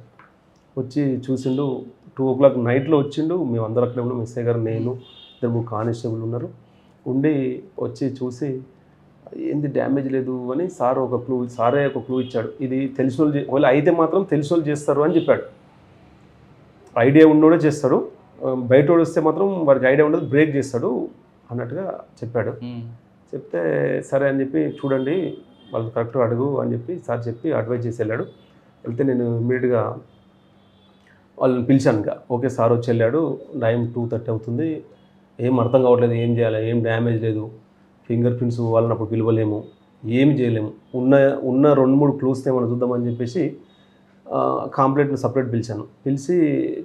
వచ్చి చూసిండు, 2 o'clock నైట్లో వచ్చిండు. మేము అందరం అక్కడే ఉన్నాం, ఎస్ఐ గారు, నేను, 2 కానిస్టేబుల్ ఉన్నారు. ఉండి వచ్చి చూసి ఏంది డ్యామేజ్ లేదు అని సారే ఒక క్లూ ఇచ్చాడు. ఇది తెలిసిన వాళ్ళు ఒకవేళ అయితే మాత్రం తెలిసిన వాళ్ళు చేస్తారు అని చెప్పాడు. ఐడియా ఉన్నోడే చేస్తాడు, బయట వస్తే మాత్రం వాడికి ఐడియా ఉండదు, బ్రేక్ చేస్తాడు అన్నట్టుగా చెప్పాడు. చెప్తే సరే అని చెప్పి చూడండి వాళ్ళు కరెక్ట్గా అడుగు అని చెప్పి సార్ చెప్పి అడ్వైజ్ చేసి వెళ్ళాడు. వెళ్తే నేను ఇమ్మీడియట్గా వాళ్ళని పిలిచాను. ఇంకా ఓకే సార్ వచ్చి వెళ్ళాడు. టైం 2:30 అవుతుంది. ఏం అర్థం కావట్లేదు, ఏం చేయాలి, ఏం డ్యామేజ్ లేదు, ఫింగర్ ప్రింట్స్ వాళ్ళని అప్పుడు పిలవలేము, ఏమి చేయలేము, ఉన్న 2-3 క్లూస్ ఏమైనా చూద్దామని చెప్పేసి కాంప్లైంట్ని సపరేట్ పిలిచాను. పిలిచి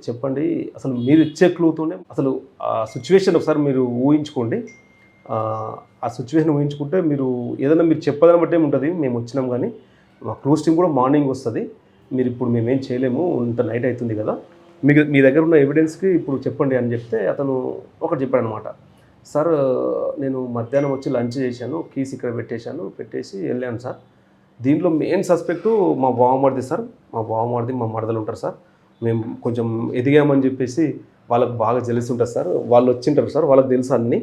చెప్పండి అసలు మీరు ఇచ్చే క్లూతోనే అసలు ఆ సిచ్యువేషన్ ఒకసారి మీరు ఊహించుకోండి. ఆ సిచ్యువేషన్ ఊహించుకుంటే మీరు ఏదైనా మీరు చెప్పదని బట్టే ఉంటుంది. మేము వచ్చినాం కానీ మా క్లూస్ టీమ్ కూడా మార్నింగ్ వస్తుంది. మీరు ఇప్పుడు మేమేం చేయలేము, ఇంత నైట్ అవుతుంది కదా, మీ దగ్గర ఉన్న ఎవిడెన్స్కి ఇప్పుడు చెప్పండి అని చెప్తే అతను ఒకటి చెప్పాడు అనమాట. సార్ నేను మధ్యాహ్నం వచ్చి లంచ్ చేశాను, కీస్ ఇక్కడ పెట్టేసి వెళ్ళాను సార్. దీంట్లో మెయిన్ సస్పెక్టు మా బావమరిది సార్. మా మరదలు ఉంటారు సార్. మేము కొంచెం ఎదిగామని చెప్పేసి వాళ్ళకి బాగా జెలసి ఉంటుంది సార్. వాళ్ళు వచ్చింటారు సార్, వాళ్ళకి తెలుసు అన్నీ,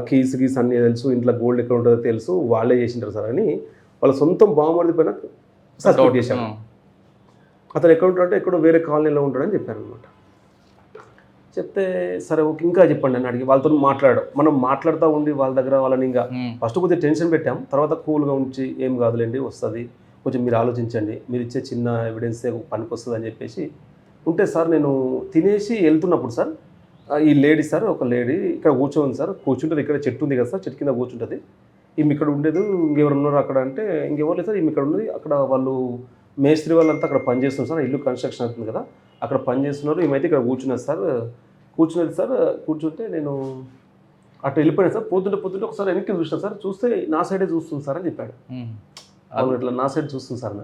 కీస్ అన్నీ తెలుసు, ఇంట్లో గోల్డ్ ఎక్కడ ఉంటుందో తెలుసు, వాళ్ళే చేసింటారు సార్ అని వాళ్ళ సొంతం బావమరిది పైన సస్పెక్ట్ చేశాను. అతను ఎక్కడ ఉంటాడంటే ఎక్కడో వేరే కాలనీలో ఉంటాడని చెప్పారు అనమాట. చెప్తే సరే ఓకే ఇంకా చెప్పండి అని అడిగి వాళ్ళతో మనం మాట్లాడుతూ ఉండి వాళ్ళ దగ్గర వాళ్ళని ఇంకా ఫస్ట్ కొద్దిగా టెన్షన్ పెట్టాం. తర్వాత కూల్గా ఉంచి ఏం కాదులేండి వస్తుంది, కొంచెం మీరు ఆలోచించండి, మీరు ఇచ్చే చిన్న ఎవిడెన్సే పనికి వస్తుంది అని చెప్పేసి ఉంటే సార్ నేను తినేసి వెళ్తున్నప్పుడు సార్ ఈ లేడీ సార్, ఒక లేడీ ఇక్కడ కూర్చోంది సార్, కూర్చుంటుంది, ఇక్కడ చెట్టు ఉంది కదా సార్, చెట్టు కింద కూర్చుంటుంది, ఈమె ఇక్కడ ఉండేది, ఇంకెవరు ఉన్నారు అక్కడ అంటే ఇంకెవరు లేదు సార్, ఈమె ఇక్కడ ఉన్నది, అక్కడ వాళ్ళు మేస్త్రి వాళ్ళంతా అక్కడ పనిచేస్తున్నారు సార్, ఇల్లు కన్స్ట్రక్షన్ అవుతుంది కదా అక్కడ పనిచేస్తున్నారు, ఈమైతే ఇక్కడ కూర్చున్నారు సార్. కూర్చుంటే నేను అటు వెళ్ళిపోయాను సార్. పోతుంటే ఒకసారి వెనక్కి చూసినా సార్, చూస్తే నా సైడే చూస్తుంది సార్ అని చెప్పాడు. అవును ఇట్లా నా సైడ్ చూస్తుంది సార్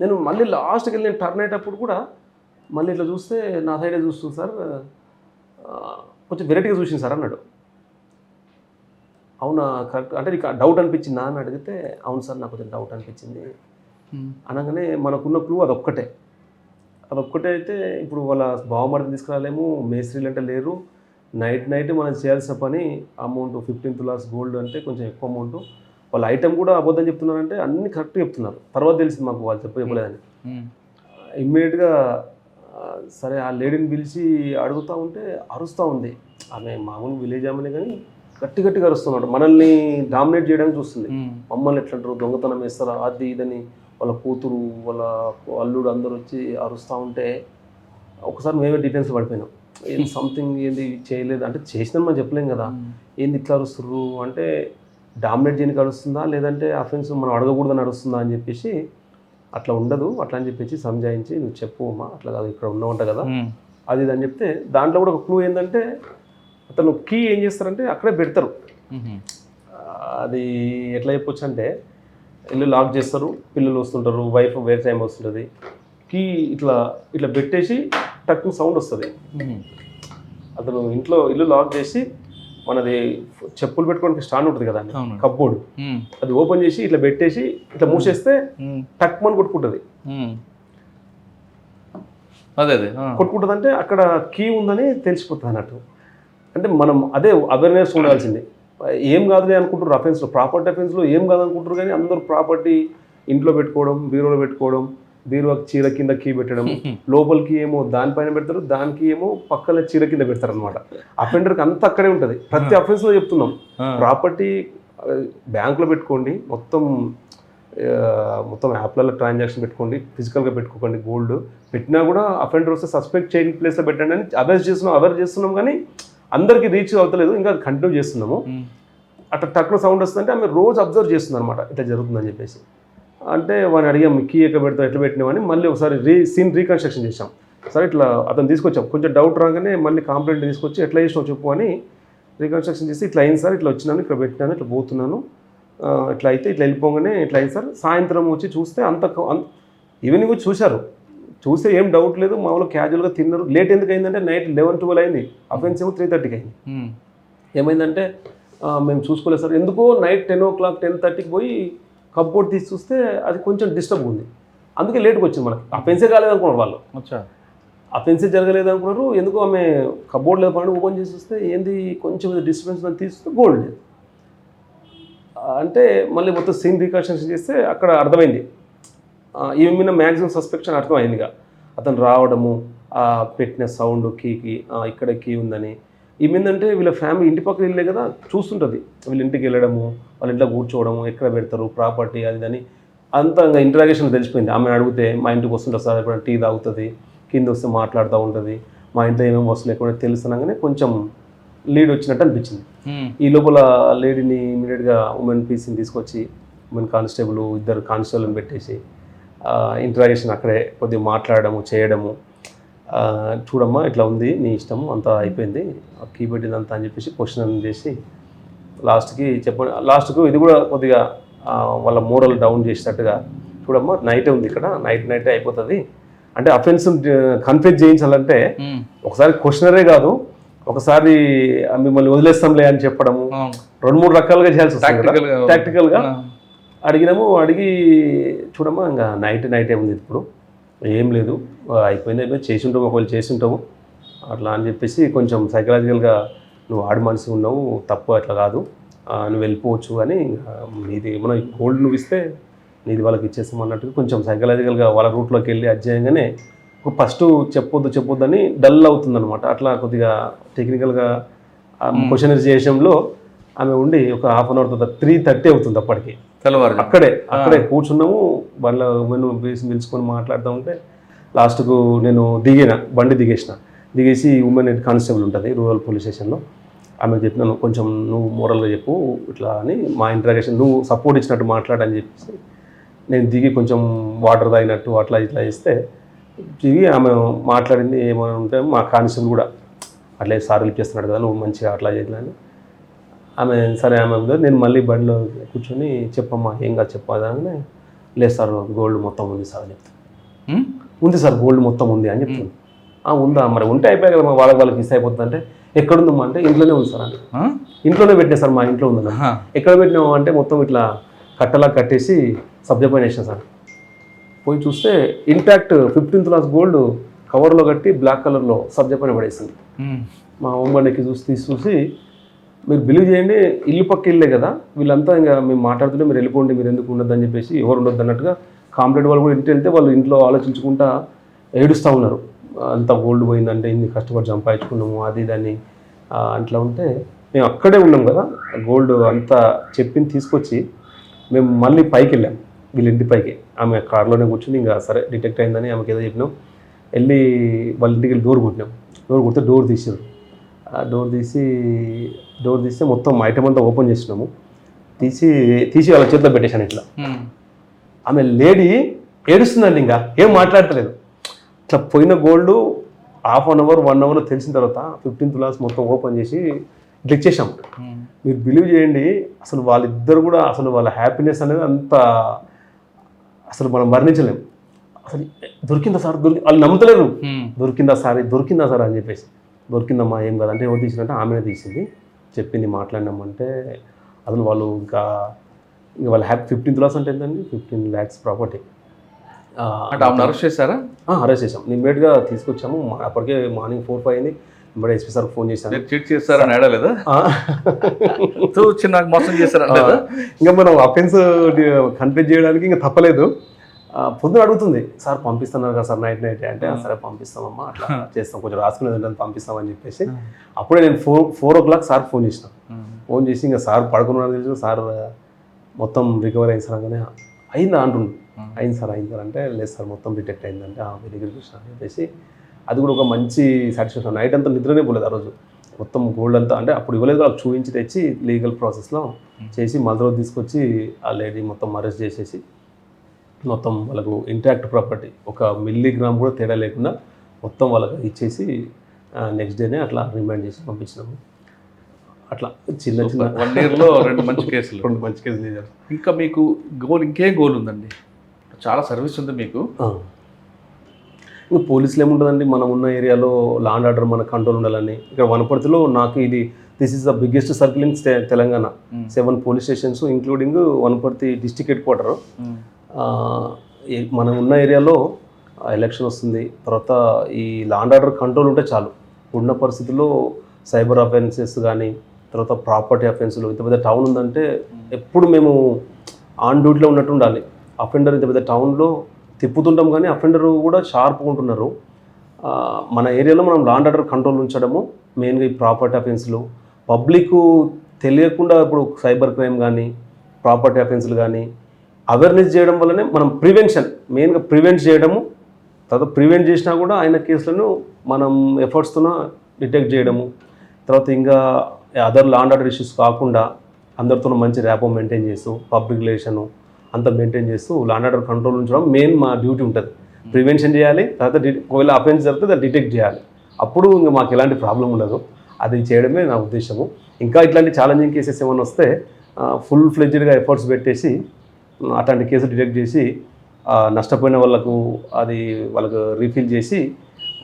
నేను మళ్ళీ లాస్ట్కి వెళ్ళి నేను టర్న్ అయ్యేటప్పుడు కూడా మళ్ళీ ఇట్లా చూస్తే నా సైడే చూస్తుంది సార్, కొంచెం వెరైటీగా చూసింది సార్ అన్నాడు. అవునా కరెక్ట్ అంటే నీకు డౌట్ అనిపించిందా అని అడిగితే అవును సార్ నాకు కొంచెం డౌట్ అనిపించింది అనగానే మనకున్న క్లూ అదొక్కటే అయితే ఇప్పుడు వాళ్ళ బావమరిని తీసుకురాలేము, మేస్త్రీలు అంటే లేరు, నైట్ మనం చేయాల్సిన పని అమౌంట్ 15 tulas గోల్డ్ అంటే కొంచెం ఎక్కువ అమౌంట్, వాళ్ళ ఐటెం కూడా అబద్ధం చెప్తున్నారంటే అన్ని కరెక్ట్గా చెప్తున్నారు. తర్వాత తెలిసింది మాకు వాళ్ళు చెప్పలేదని. ఇమ్మీడియట్గా సరే ఆ లేడీని పిలిచి అడుగుతూ ఉంటే అరుస్తూ ఉంది. ఆమె మామూలు విలేజ్ ఆమెనే కానీ గట్టిగా అరుస్తున్నాడు, మనల్ని డామినేట్ చేయడానికి చూస్తుంది. మమ్మల్ని ఎట్లంటారు, దొంగతనం వేస్తారా, అది ఇదని వాళ్ళ కూతురు వాళ్ళ అల్లుడు అందరూ వచ్చి అరుస్తూ ఉంటే ఒకసారి మేమే డిఫెన్స్ పడిపోయినాం. ఏంది సంథింగ్ ఏంది చేయలేదు అంటే చేసినాం మనం చెప్పలేం కదా, ఏంది ఇట్లా అరుస్తుర్రు అంటే డామినేట్ చేయడానికి అరుస్తుందా లేదంటే అఫెన్స్ మనం అడగకూడదని అరుస్తుందా అని చెప్పేసి అట్లా ఉండదు అట్లా అని చెప్పేసి సంజాయించి నువ్వు చెప్పు అమ్మా అట్లా కాదు ఇక్కడ ఉన్నావంట కదా అది ఇది అని చెప్తే దాంట్లో కూడా ఒక క్లూ ఏంటంటే అతను కీ ఏం చేస్తారంటే అక్కడే పెడతారు. అది ఎట్లా చెప్పొచ్చు అంటే ఇల్లు లాక్ చేస్తారు, పిల్లలు వస్తుంటారు, వైఫ్ వేరే టైం వస్తుంటుంది, కీ ఇట్లా పెట్టేసి టక్కు సౌండ్ వస్తుంది. అతను ఇంట్లో ఇల్లు లాక్ చేసి మనది చెప్పులు పెట్టుకోవడానికి స్టాండ్ ఉంటుంది కదా కప్బోర్డ్, అది ఓపెన్ చేసి ఇట్లా పెట్టేసి ఇట్లా మూసేస్తే టక్ మని కొట్టుకుంటుంది. కొట్టుకుంటుంది అంటే అక్కడ కీ ఉందని తెలిసిపోతుంది అన్నట్టు. అంటే మనం అదే అవేర్నెస్ ఉండాల్సింది. ఏం కాదులే అనుకుంటారు అఫెన్స్లో, ప్రాపర్టీ అఫెన్స్లో ఏం కాదనుకుంటారు కానీ అందరూ ప్రాపర్టీ ఇంట్లో పెట్టుకోవడం, బీరువాలో పెట్టుకోవడం, బీరువాకి చీర కింద కీ పెట్టడం, లోపలికి ఏమో దానిపైన పెడతారు, దానికి ఏమో పక్కన చీర కింద పెడతారు అనమాట. అఫెండర్కి అంతా అక్కడే ఉంటుంది. ప్రతి అఫెన్స్లో చెప్తున్నాం, ప్రాపర్టీ బ్యాంకులో పెట్టుకోండి, మొత్తం యాప్లలో ట్రాన్సాక్షన్ పెట్టుకోండి, ఫిజికల్గా పెట్టుకోకండి. గోల్డ్ పెట్టినా కూడా అఫెండర్ వస్తే సస్పెక్ట్ చేయని ప్లేస్లో పెట్టండి అని అవేర్ చేస్తున్నాం కానీ అందరికీ రీచ్ అవుతలేదు, ఇంకా కంటిన్యూ చేస్తున్నాము. అట్లా టక్లో సౌండ్ వస్తుందంటే ఆమె రోజు అబ్జర్వ్ చేస్తుంది అనమాట ఇట్లా జరుగుతుందని చెప్పేసి. అంటే వాడిని అడిగాం కీ ఎక్కడ పెడతాం ఎట్లా పెట్టినామని మళ్ళీ ఒకసారి సీన్ రీకన్స్ట్రక్షన్ చేసాం. సరే ఇట్లా అతను తీసుకొచ్చాం, కొంచెం డౌట్ రాగానే మళ్ళీ కంప్లైంట్ తీసుకొచ్చి ఎట్లా చేసినావు చెప్పు అని రీకన్స్ట్రక్షన్ చేసి ఇట్లా అయింది సార్, ఇట్లా వచ్చినాను, ఇక్కడ పెట్టినాను, ఇట్లా పోతున్నాను, ఇట్లా అయితే ఇట్లా వెళ్ళిపోగానే ఇట్లా అయింది సార్. సాయంత్రం వచ్చి చూస్తే ఈవినింగ్ వచ్చి చూస్తే ఏం డౌట్ లేదు, మామూలు క్యాజువల్గా తిన్నారు. లేట్ ఎందుకు అయిందంటే నైట్ 11-12 అయింది, అఫెన్స్ ఏమో 3:30కి అయింది. ఏమైందంటే మేము చూసుకోలేదు సార్, ఎందుకో నైట్ 10 o'clock 10:30కి పోయి కప్బోర్డ్ తీసి చూస్తే అది కొంచెం డిస్టర్బ్ ఉంది, అందుకే లేట్గా వచ్చింది. మనకి అఫెన్సే కాలేదనుకున్నారు వాళ్ళు. అఫెన్సే జరగలేదు అనుకున్నారు. ఎందుకు ఆమె కబోర్డ్ లేదు పండుగ ఓపెన్ చేసి వస్తే ఏంది కొంచెం డిస్టర్బెన్స్ అని తీస్తే గోల్డ్ లేదు. అంటే మళ్ళీ మొత్తం సీన్ రీకన్స్ట్రక్షన్ చేస్తే అక్కడ అర్థమైంది, ఈమె మీద మ్యాక్సిమం సస్పెక్షన్ అర్థమైందిగా. అతను రావడము, పెట్టిన సౌండ్ కీకి ఇక్కడ కీ ఉందని. ఏమైందంటే వీళ్ళ ఫ్యామిలీ ఇంటి పక్కన వెళ్ళే కదా చూస్తుంటుంది, వీళ్ళ ఇంటికి వెళ్ళడము, వాళ్ళ ఇంట్లో కూర్చోవడము, ఎక్కడ పెడతారు ప్రాపర్టీ అది అని అంతా ఇంకా ఇంటరాగేషన్ తెలిసిపోయింది. ఆమె అడిగితే మా ఇంటికి వస్తుంటుంది సార్, ఎప్పుడైనా టీ తాగుతుంది, కింద వస్తే మాట్లాడుతూ ఉంటుంది, మా ఇంట్లో ఏమేమి వస్తున్నాయి కూడా తెలుస్తున్నాగానే కొంచెం లీడ్ వచ్చినట్టు అనిపించింది. ఈ లోపల లేడీని ఇమీడియట్గా ఉమెన్ పీసీని తీసుకొచ్చి ఉమెన్ కానిస్టేబుల్ ఇద్దరు కానిస్టేబుల్ని పెట్టేసి ఇంటరాగేషన్ అక్కడే కొద్దిగా మాట్లాడము చేయడము, చూడమ్మా ఇట్లా ఉంది నీ ఇష్టం అంతా అయిపోయింది, కీ పెట్టిందంతా అని చెప్పేసి క్వశ్చన్ చేసి లాస్ట్కు ఇది కూడా కొద్దిగా వాళ్ళ మోరల్ డౌన్ చేసేటట్టుగా, చూడమ్మా నైటే ఉంది ఇక్కడ, నైటే అయిపోతుంది. అంటే అఫెన్స్ కన్ఫ్యూజ్ చేయించాలంటే ఒకసారి క్వశ్చనరే కాదు, ఒకసారి మిమ్మల్ని వదిలేస్తాంలే అని చెప్పడము, 2-3 రకాలుగా చేయాల్సి వస్తుంది కదా. ప్రాక్టికల్గా అడిగినాము, అడిగి చూడమ్మా ఇంకా నైటే ఉంది ఇప్పుడు ఏం లేదు, అయిపోయింది చేసి ఉంటాము, ఒకవేళ చేసి ఉంటాము అట్లా అని చెప్పేసి కొంచెం సైకలాజికల్గా నువ్వు ఆడి మనిషి ఉన్నావు, తప్పు అట్లా కాదు, నువ్వు వెళ్ళిపోవచ్చు అని, నీది ఏమన్నా గోల్డ్ నువ్వు ఇస్తే నీది వాళ్ళకి ఇచ్చేస్తాం అన్నట్టుగా కొంచెం సైకలాజికల్గా వాళ్ళ రూట్లోకి వెళ్ళి అధ్యయంగానే ఫస్ట్ చెప్పొద్దు అని డల్ అవుతుందన్నమాట. అట్లా కొద్దిగా టెక్నికల్గా క్వశ్చన్ చేసడంలో ఆమె ఉండి ఒక హాఫ్ అన్ అవర్ తర్వాత 3:30 అవుతుంది అప్పటికి. అక్కడే కూర్చున్నాము, వాళ్ళ ఉమెన్ పిలుచుకొని మాట్లాడుతూ ఉంటే లాస్ట్కు నేను బండి దిగేసి ఉమెన్ కానిస్టేబుల్ ఉంటుంది రూరల్ పోలీస్ స్టేషన్లో, ఆమెకు చెప్పినాను కొంచెం నువ్వు మోరల్గా చెప్పు ఇట్లా అని, మా ఇంటరాగేషన్ నువ్వు సపోర్ట్ ఇచ్చినట్టు మాట్లాడని చెప్పేసి నేను దిగి కొంచెం వాటర్ తాగినట్టు అట్లా ఇట్లా చేస్తే దిగి ఆమె మాట్లాడింది ఏమైనా ఉంటే మా కానిస్టేబుల్ కూడా అట్లా సార్ హెల్ప్ చేస్తున్నాడు కదా నువ్వు మంచిగా అట్లా చేయాలని ఆమె సరే ఆమె నేను మళ్ళీ బండిలో కూర్చొని చెప్పమ్మా ఏం కాదు చెప్పాలని, లేదు సార్ గోల్డ్ మొత్తం ఉంది సార్ అని చెప్తాను. ఉంది సార్ గోల్డ్ మొత్తం ఉంది అని చెప్తాను. ఉందా మరి ఉంటే అయిపోయాయి కదా వాళ్ళకి ఇస్తే అయిపోతుంది అంటే, ఎక్కడుందమ్మా అంటే ఇంట్లోనే ఉంది సార్ అని, ఇంట్లోనే పెట్టినా సార్ మా ఇంట్లో ఉందన్న. ఎక్కడ పెట్టినాము అంటే మొత్తం ఇట్లా కట్టలా కట్టేసి సబ్జా పైన వేసినా సార్. పోయి చూస్తే ఇంటాక్ట్ 15 తులాస్ గోల్డ్ కవర్లో కట్టి బ్లాక్ కలర్లో సబ్జా పైన పడేసింది. మా హోంబండికి చూసి మీరు బిలీవ్ చేయండి, ఇల్లు పక్క ఇల్లే కదా వీళ్ళంతా, ఇంకా మేము మాట్లాడుతుంటే మీరు వెళ్ళిపోండి, మీరు ఎందుకు ఉండదు అని చెప్పేసి ఎవరు ఉండొద్దు అన్నట్టుగా కాంప్లైంట్ వాళ్ళు కూడా ఇంటికి వెళ్తే వాళ్ళు ఇంట్లో ఆలోచించుకుంటా ఏడుస్తూ ఉన్నారు, అంత గోల్డ్ పోయిందంటే ఇన్ని కష్టపడి సంపాదించుకున్నాము అది దాన్ని అట్లా ఉంటే మేము అక్కడే ఉన్నాం కదా. గోల్డ్ అంతా చెప్పింది తీసుకొచ్చి మేము మళ్ళీ పైకి వెళ్ళాం, వీళ్ళ ఇంటి పైకి. ఆమె కార్లోనే కూర్చుని ఇంకా సరే డిటెక్ట్ అయిందని ఆమెకి ఏదో చెప్పినాం, వెళ్ళి వాళ్ళ ఇంటికి వెళ్ళి డోర్ కొడితే డోర్ తీసారు. డోర్ తీస్తే మొత్తం ఐటమ్ అంతా ఓపెన్ చేసినాము, తీసి వాళ్ళ చేతిలో పెట్టేశాను ఇట్లా. ఆమె లేడీ ఏడుస్తుందండి, ఇంకా ఏం మాట్లాడతలేదు. ఇట్లా పోయిన gold half an hour 1 hour తెలిసిన తర్వాత 15 తులాస్ మొత్తం ఓపెన్ చేసి ఇట్లా ఇచ్చేసాం. మీరు బిలీవ్ చేయండి, అసలు వాళ్ళిద్దరు కూడా అసలు వాళ్ళ హ్యాపీనెస్ అనేది అంత అసలు మనం వర్ణించలేం. అసలు దొరికిందా సార్ వాళ్ళు నమ్ముతలేరు, దొరికిందా సార్ అని చెప్పేసి, దొరికిందమ్మా ఏం కాదంటే ఎవరు తీసినంటే ఆమెనే తీసింది, చెప్పింది మాట్లాడినామంటే అసలు వాళ్ళు ఇంకా వాళ్ళ హ్యాపీ. 15 తులాస్ అంటే ఏంటండి 15 lakhs ప్రాపర్టీ. అరెస్ట్ చేశారా? అరెస్ట్ చేసాం, ఇమ్మీడియట్గా తీసుకొచ్చాము. అప్పటికే మార్నింగ్ 4-5 అయింది. ఇప్పుడు ఎస్పీ సార్ ఫోన్ చేశాను, చీట్ చేస్తారని అడగలేదా? నాకు మోసం చేస్తారా? ఇంకా మనం అఫెన్స్ కన్ఫ్యూజ్ చేయడానికి ఇంకా తప్పలేదు. పొద్దున అడుగుతుంది, సార్ పంపిస్తున్నారు కదా సార్ నైట్ అంటే, సరే పంపిస్తామమ్మా అట్లా చేస్తాం, కొంచెం రాసుకునేది ఉంటుంది పంపిస్తామని చెప్పేసి అప్పుడే నేను 4 o'clock సార్ ఫోన్ చేసి ఇంకా సార్ పడుకున్నాను తెలిసి, సార్ మొత్తం రికవర్ అయింది సార్ అనగానే అయిందా అంటుండు. అయింది సార్ అంటే, లేదు సార్ మొత్తం డిటెక్ట్ అయిందంటే వెరీ గుడ్ కృష్ణ అని చెప్పేసి అది కూడా ఒక మంచి సాటిస్ఫాక్షన్. నైట్ అంతా నిద్రనే పోలేదు ఆ రోజు, మొత్తం గోల్డ్ అంతా అంటే అప్పుడు ఇవ్వలేదు, వాళ్ళకి చూపించి తెచ్చి లీగల్ ప్రాసెస్లో చేసి మళ్ళీ తీసుకొచ్చి ఆ లేడీ మొత్తం అరెస్ట్ చేసేసి మొత్తం వాళ్ళకు ఇంటాక్ట్ ప్రాపర్టీ 1 మిల్లీగ్రామ్ కూడా తేడా లేకుండా మొత్తం వాళ్ళకి ఇచ్చేసి నెక్స్ట్ డేనే అట్లా రిమైండ్ చేసి పంపించినాము. అట్లా చిన్న 1 yearలో 2 మంచి కేసులు. ఇంకా మీకు ఇంకేం గోల్ ఉందండి? చాలా సర్వీస్ ఉంది మీకు. ఇంకా పోలీసులు ఏముంటుందండి, మనం ఉన్న ఏరియాలో లా అండ్ ఆర్డర్ మన కంట్రోల్ ఉండాలని. ఇక్కడ వనపర్తిలో నాకు this is the biggest circle in Telangana. 7 police stations including Wanaparthy district head quarter. మనం ఉన్న ఏరియాలో ఎలక్షన్ వస్తుంది, తర్వాత ఈ లా అండ్ ఆర్డర్ కంట్రోల్ ఉంటే చాలు. ఉన్న పరిస్థితుల్లో సైబర్ అఫెన్సెస్ కానీ, తర్వాత ప్రాపర్టీ అఫెన్స్లు, ఇంత పెద్ద టౌన్ ఉందంటే ఎప్పుడు మేము ఆన్ డ్యూటీలో ఉన్నట్టు ఉండాలి. అఫెండర్ ఇంత పెద్ద టౌన్లో తిప్పుతుంటాం కానీ అఫెండర్ కూడా షార్ప్గా ఉంటున్నారు. మన ఏరియాలో మనం లా అండ్ ఆర్డర్ కంట్రోల్ ఉంచడము మెయిన్గా ఈ ప్రాపర్టీ అఫెన్స్లు, పబ్లిక్ తెలియకుండా ఇప్పుడు సైబర్ క్రైమ్ కానీ ప్రాపర్టీ అఫెన్స్లు కానీ అవేర్నెస్ చేయడం వల్లనే మనం మెయిన్గా ప్రివెంట్ చేయడము, తర్వాత ప్రివెంట్ చేసినా కూడా ఆయన కేసులను మనం ఎఫర్ట్స్తో డిటెక్ట్ చేయడము, తర్వాత ఇంకా other law and order issues కాకుండా అందరితో మంచి ర్యాపో మెయింటైన్ చేస్తూ పబ్లిక్ రిలేషను అంతా మెయింటైన్ చేస్తూ లా అండ్ ఆర్డర్ కంట్రోల్ ఉంచడం మెయిన్ మా డ్యూటీ ఉంటుంది. ప్రివెన్షన్ చేయాలి, తర్వాత ఒకవేళ అఫెన్స్ జరిగితే దాన్ని డిటెక్ట్ చేయాలి. అప్పుడు ఇంకా మాకు ఎలాంటి ప్రాబ్లం ఉండదు. అది చేయడమే నా ఉద్దేశము. ఇంకా ఇట్లాంటి ఛాలెంజింగ్ కేసెస్ ఏమైనా వస్తే ఫుల్ ఫ్లెడ్జ్డ్గా ఎఫర్ట్స్ పెట్టేసి అట్లాంటి కేసులు డిటెక్ట్ చేసి నష్టపోయిన వాళ్ళకు రీఫిల్ చేసి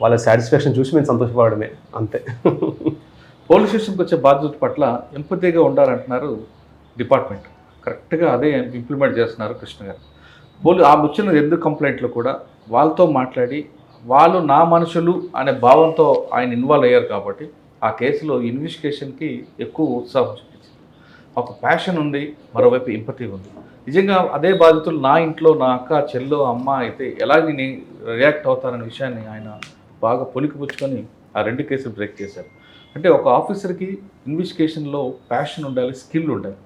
వాళ్ళ సాటిస్ఫాక్షన్ చూసి మేము సంతోషపడమే, అంతే. పోలీస్ స్టేషన్కి వచ్చే బాధ్యత పట్ల ఎంపతిగా ఉండాలంటున్నారు డిపార్ట్మెంట్. కరెక్ట్గా అదే ఇంప్లిమెంట్ చేస్తున్నారు కృష్ణ గారు. ఆ వచ్చిన 2 కంప్లైంట్లు కూడా వాళ్ళతో మాట్లాడి వాళ్ళు నా మనుషులు అనే భావంతో ఆయన ఇన్వాల్వ్ అయ్యారు కాబట్టి ఆ కేసులో ఇన్వెస్టిగేషన్కి ఎక్కువ ఉత్సాహం చూపించింది. ఒక ప్యాషన్ ఉంది, మరోవైపు ఎంపతి ఉంది. నిజంగా అదే బాధితులు నా ఇంట్లో నా అక్క, చెల్లో, అమ్మ అయితే ఎలా నేను రియాక్ట్ అవుతారనే విషయాన్ని ఆయన బాగా పొలికిపుచ్చుకొని ఆ 2 కేసులు బ్రేక్ చేశారు. అంటే ఒక ఆఫీసర్కి ఇన్వెస్టిగేషన్లో ప్యాషన్ ఉండాలి, స్కిల్ ఉండాలి,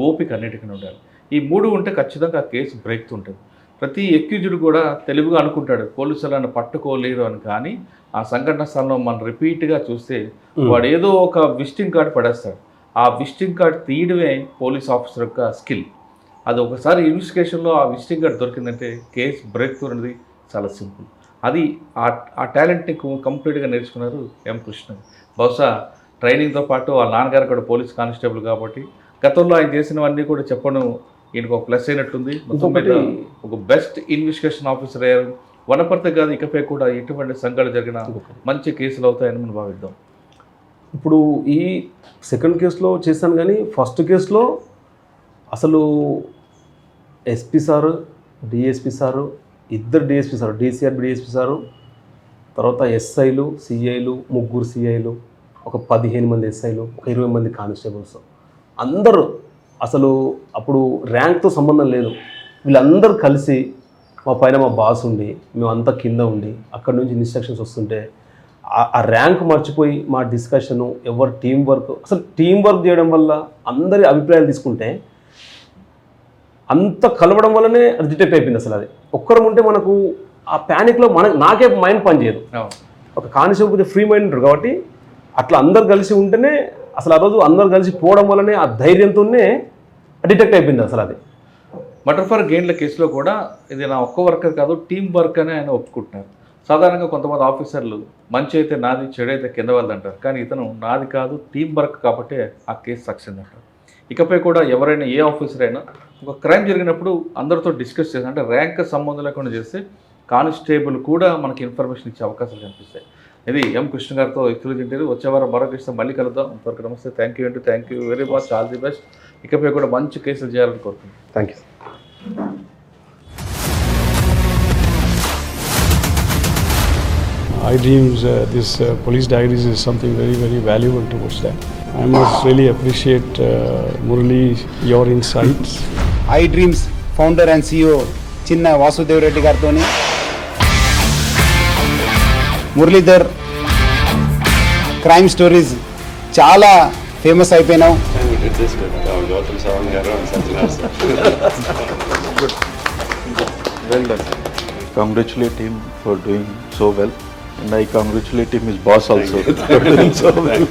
ఓపిక అన్నిటికీ ఉండాలి. ఈ 3 ఉంటే ఖచ్చితంగా ఆ కేసు బ్రేక్ ఉంటుంది. ప్రతి ఎక్యూజ్డ్ కూడా తెలివిగా అనుకుంటాడు పోలీసులు నన్ను పట్టుకోలేరు అని, కానీ ఆ సంఘటన స్థలంలో మనం రిపీట్గా చూస్తే వాడు ఏదో ఒక విజిటింగ్ కార్డు పడేస్తాడు. ఆ విజిటింగ్ కార్డు తీయడమే పోలీస్ ఆఫీసర్ యొక్క స్కిల్. అది ఒకసారి ఇన్వెస్టిగేషన్లో ఆ విజిటింగ్ కార్డు దొరికిందంటే కేసు బ్రేక్ అనేది చాలా సింపుల్. అది ఆ టాలెంట్ని కంప్లీట్గా నేర్చుకున్నారు ఎం కృష్ణ. బహుశా ట్రైనింగ్తో పాటు వాళ్ళ నాన్నగారు కూడా పోలీస్ కానిస్టేబుల్ కాబట్టి గతంలో ఆయన చేసినవన్నీ కూడా చెప్పడం ఈయనకు ఒక ప్లస్ అయినట్టుంది. ఒక బెస్ట్ ఇన్వెస్టిగేషన్ ఆఫీసర్ అయ్యారు. వనపర్తి కాదు, ఇకపై కూడా ఎటువంటి సంఘటన జరిగిన మంచి కేసులు అవుతాయని మనం భావిద్దాం. ఇప్పుడు ఈ సెకండ్ కేసులో చేశాను కానీ ఫస్ట్ కేసులో అసలు SP sir, DSP sir, 2 DSP sir, DCRB DSP sir, తర్వాత ఎస్ఐలు, సిఐలు, 3 సిఐలు, ఒక 15 మంది ఎస్ఐలు, ఒక 20 మంది కానిస్టేబుల్స్, అందరూ అసలు అప్పుడు ర్యాంక్తో సంబంధం లేదు. వీళ్ళందరూ కలిసి మా పైన మా బాస్ ఉండి మేమంతా కింద ఉండి అక్కడ నుంచి ఇన్స్ట్రక్షన్స్ వస్తుంటే ఆ ర్యాంక్ మర్చిపోయి మా డిస్కషను, ఎవరు టీం వర్క్, అసలు టీం వర్క్ చేయడం వల్ల అందరి అభిప్రాయాలు తీసుకుంటే అంత కలవడం వల్లనే అది డిటెక్ట్ అయిపోయింది. అసలు అది ఒక్కరం ఉంటే మనకు ఆ ప్యానిక్లో నాకే మైండ్ పనిచేయదు. ఒక కానిస్టేబుల్ కొంచెం ఫ్రీ మైండ్ ఉంటారు కాబట్టి అట్లా అందరు కలిసి ఉంటేనే అసలు ఆ రోజు అందరు కలిసి పోవడం వల్లనే ఆ ధైర్యంతోనే డిటెక్ట్ అయిపోయింది అసలు అది. మర్డర్ ఫర్ గెయిన్ల కేసులో కూడా ఇది నా ఒక్క వర్కర్ కాదు, టీం వర్క్ అని ఆయన ఒప్పుకుంటున్నారు. సాధారణంగా కొంతమంది ఆఫీసర్లు మంచి అయితే నాది, చెడు అయితే కింద వాళ్ళు అంటారు. కానీ ఇతను నాది కాదు, టీం వర్క్ కాబట్టి ఆ కేసు సక్సెస్ అంటారు. ఇకపై కూడా ఎవరైనా ఏ ఆఫీసర్ అయినా ఒక క్రైమ్ జరిగినప్పుడు అందరితో డిస్కస్ చేసి, అంటే ర్యాంక్ సంబంధం లేకుండా చేస్తే కానిస్టేబుల్ కూడా మనకి ఇన్ఫర్మేషన్ ఇచ్చే అవకాశాలు కనిపిస్తాయి. ఇది ఎం కృష్ణ గారితో ఎక్స్క్లూజివ్ ఇంటర్వ్యూ. వచ్చే వారం మరో కేసుతో మళ్ళీ కలుద్దాం. అంతవరకు నమస్తే. Thank you very much. All the best. ఇకపై కూడా మంచి కేసులు చేయాలని కోరుకుంటున్నాను. Thank you. iDreams, this police diaries is something very, very valuable towards that. I must really appreciate Murali, your insights. iDreams founder and CEO Chinna Vasudev Reddy Gartoni, Muralidhar crime stories చాలా famous అయిపోయినావు. Well done. Congratulate him for doing so well, and I congratulate him, his boss also, for doing so well.